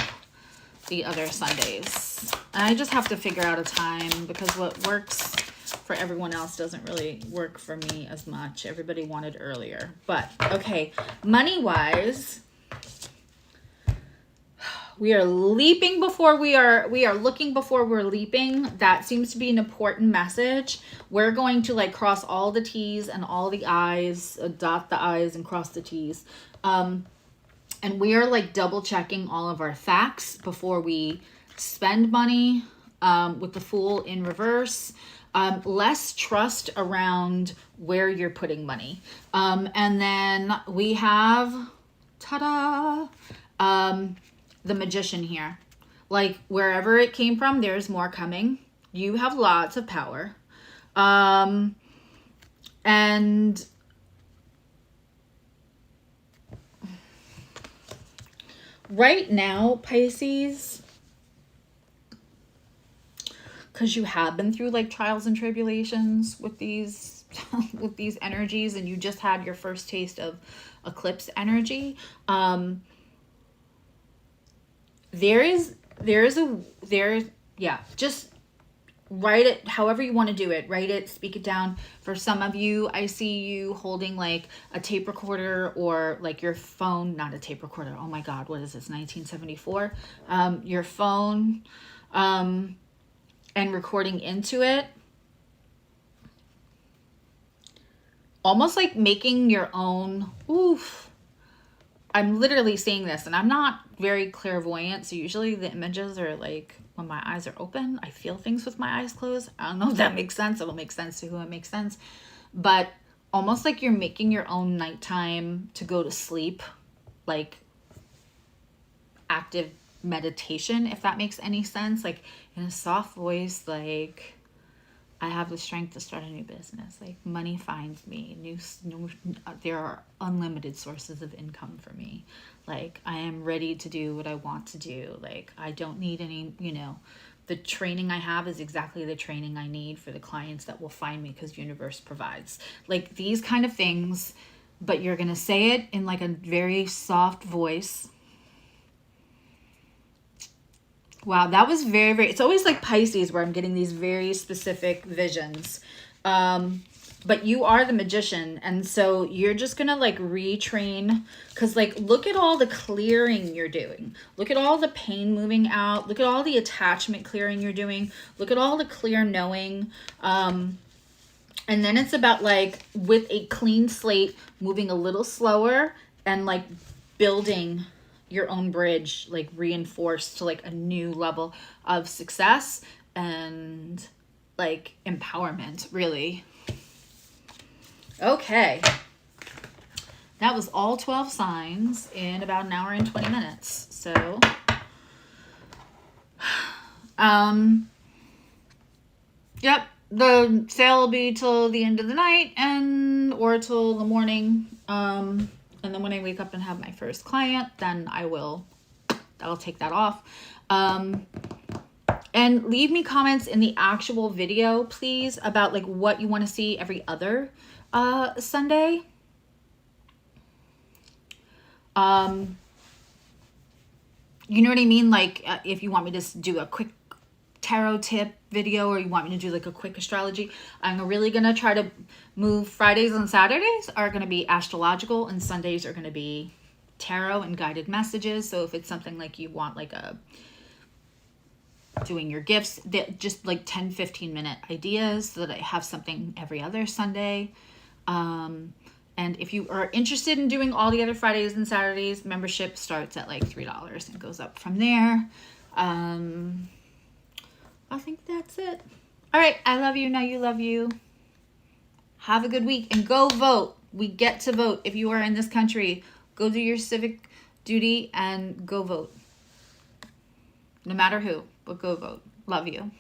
the other Sundays. And I just have to figure out a time, because what works for everyone else doesn't really work for me as much. Everybody wanted earlier. But okay, money-wise, we are leaping before we are looking before we're leaping. That seems to be an important message. We're going to like cross all the T's and all the I's, dot the I's and cross the T's. And we are like double checking all of our facts before we spend money, with the Fool in reverse. Less trust around where you're putting money. And then we have, ta-da, the Magician here. Like, wherever it came from, there's more coming. You have lots of power. And right now, Pisces, because you have been through like trials and tribulations with these with these energies, and you just had your first taste of eclipse energy, yeah, just write it however you want to do it. Write it, speak it down. For some of you, I see you holding like a tape recorder or like your phone, not a tape recorder. Oh my God, what is this, 1974? Your phone, and recording into it. Almost like making your own, oof. I'm literally seeing this, and I'm not very clairvoyant, so usually the images are like when my eyes are open, I feel things with my eyes closed. I don't know if that makes sense. It'll make sense to who it makes sense. But almost like you're making your own nighttime to go to sleep, like active meditation, if that makes any sense. Like in a soft voice, like, I have the strength to start a new business. Like money finds me. There are unlimited sources of income for me. Like I am ready to do what I want to do. Like I don't need any, the training I have is exactly the training I need for the clients that will find me because universe provides. Like these kind of things, but you're going to say it in like a very soft voice. Wow, that was very, very, it's always like Pisces where I'm getting these very specific visions. But you are the magician. And so you're just going to like retrain, because like, look at all the clearing you're doing. Look at all the pain moving out. Look at all the attachment clearing you're doing. Look at all the clear knowing. And then it's about like with a clean slate, moving a little slower and like building your own bridge, like reinforced to like a new level of success and like empowerment, really. Okay. That was all 12 signs in about an hour and 20 minutes. So, yep, the sale will be till the end of the night or till the morning. And then when I wake up and have my first client, then I'll take that off. And leave me comments in the actual video, please, about like what you want to see every other Sunday. You know what I mean? Like if you want me to do a quick tarot tip video, or you want me to do like a quick astrology, I'm really gonna try to move. Fridays and Saturdays are gonna be astrological, and Sundays are gonna be tarot and guided messages. So if it's something like you want like doing your gifts, just like 10-15 minute ideas, so that I have something every other Sunday. And if you are interested in doing all the other Fridays and Saturdays, membership starts at like $3 and goes up from there. I think that's it. All right. I love you. Now you love you. Have a good week and go vote. We get to vote. If you are in this country, go do your civic duty and go vote. No matter who, but go vote. Love you.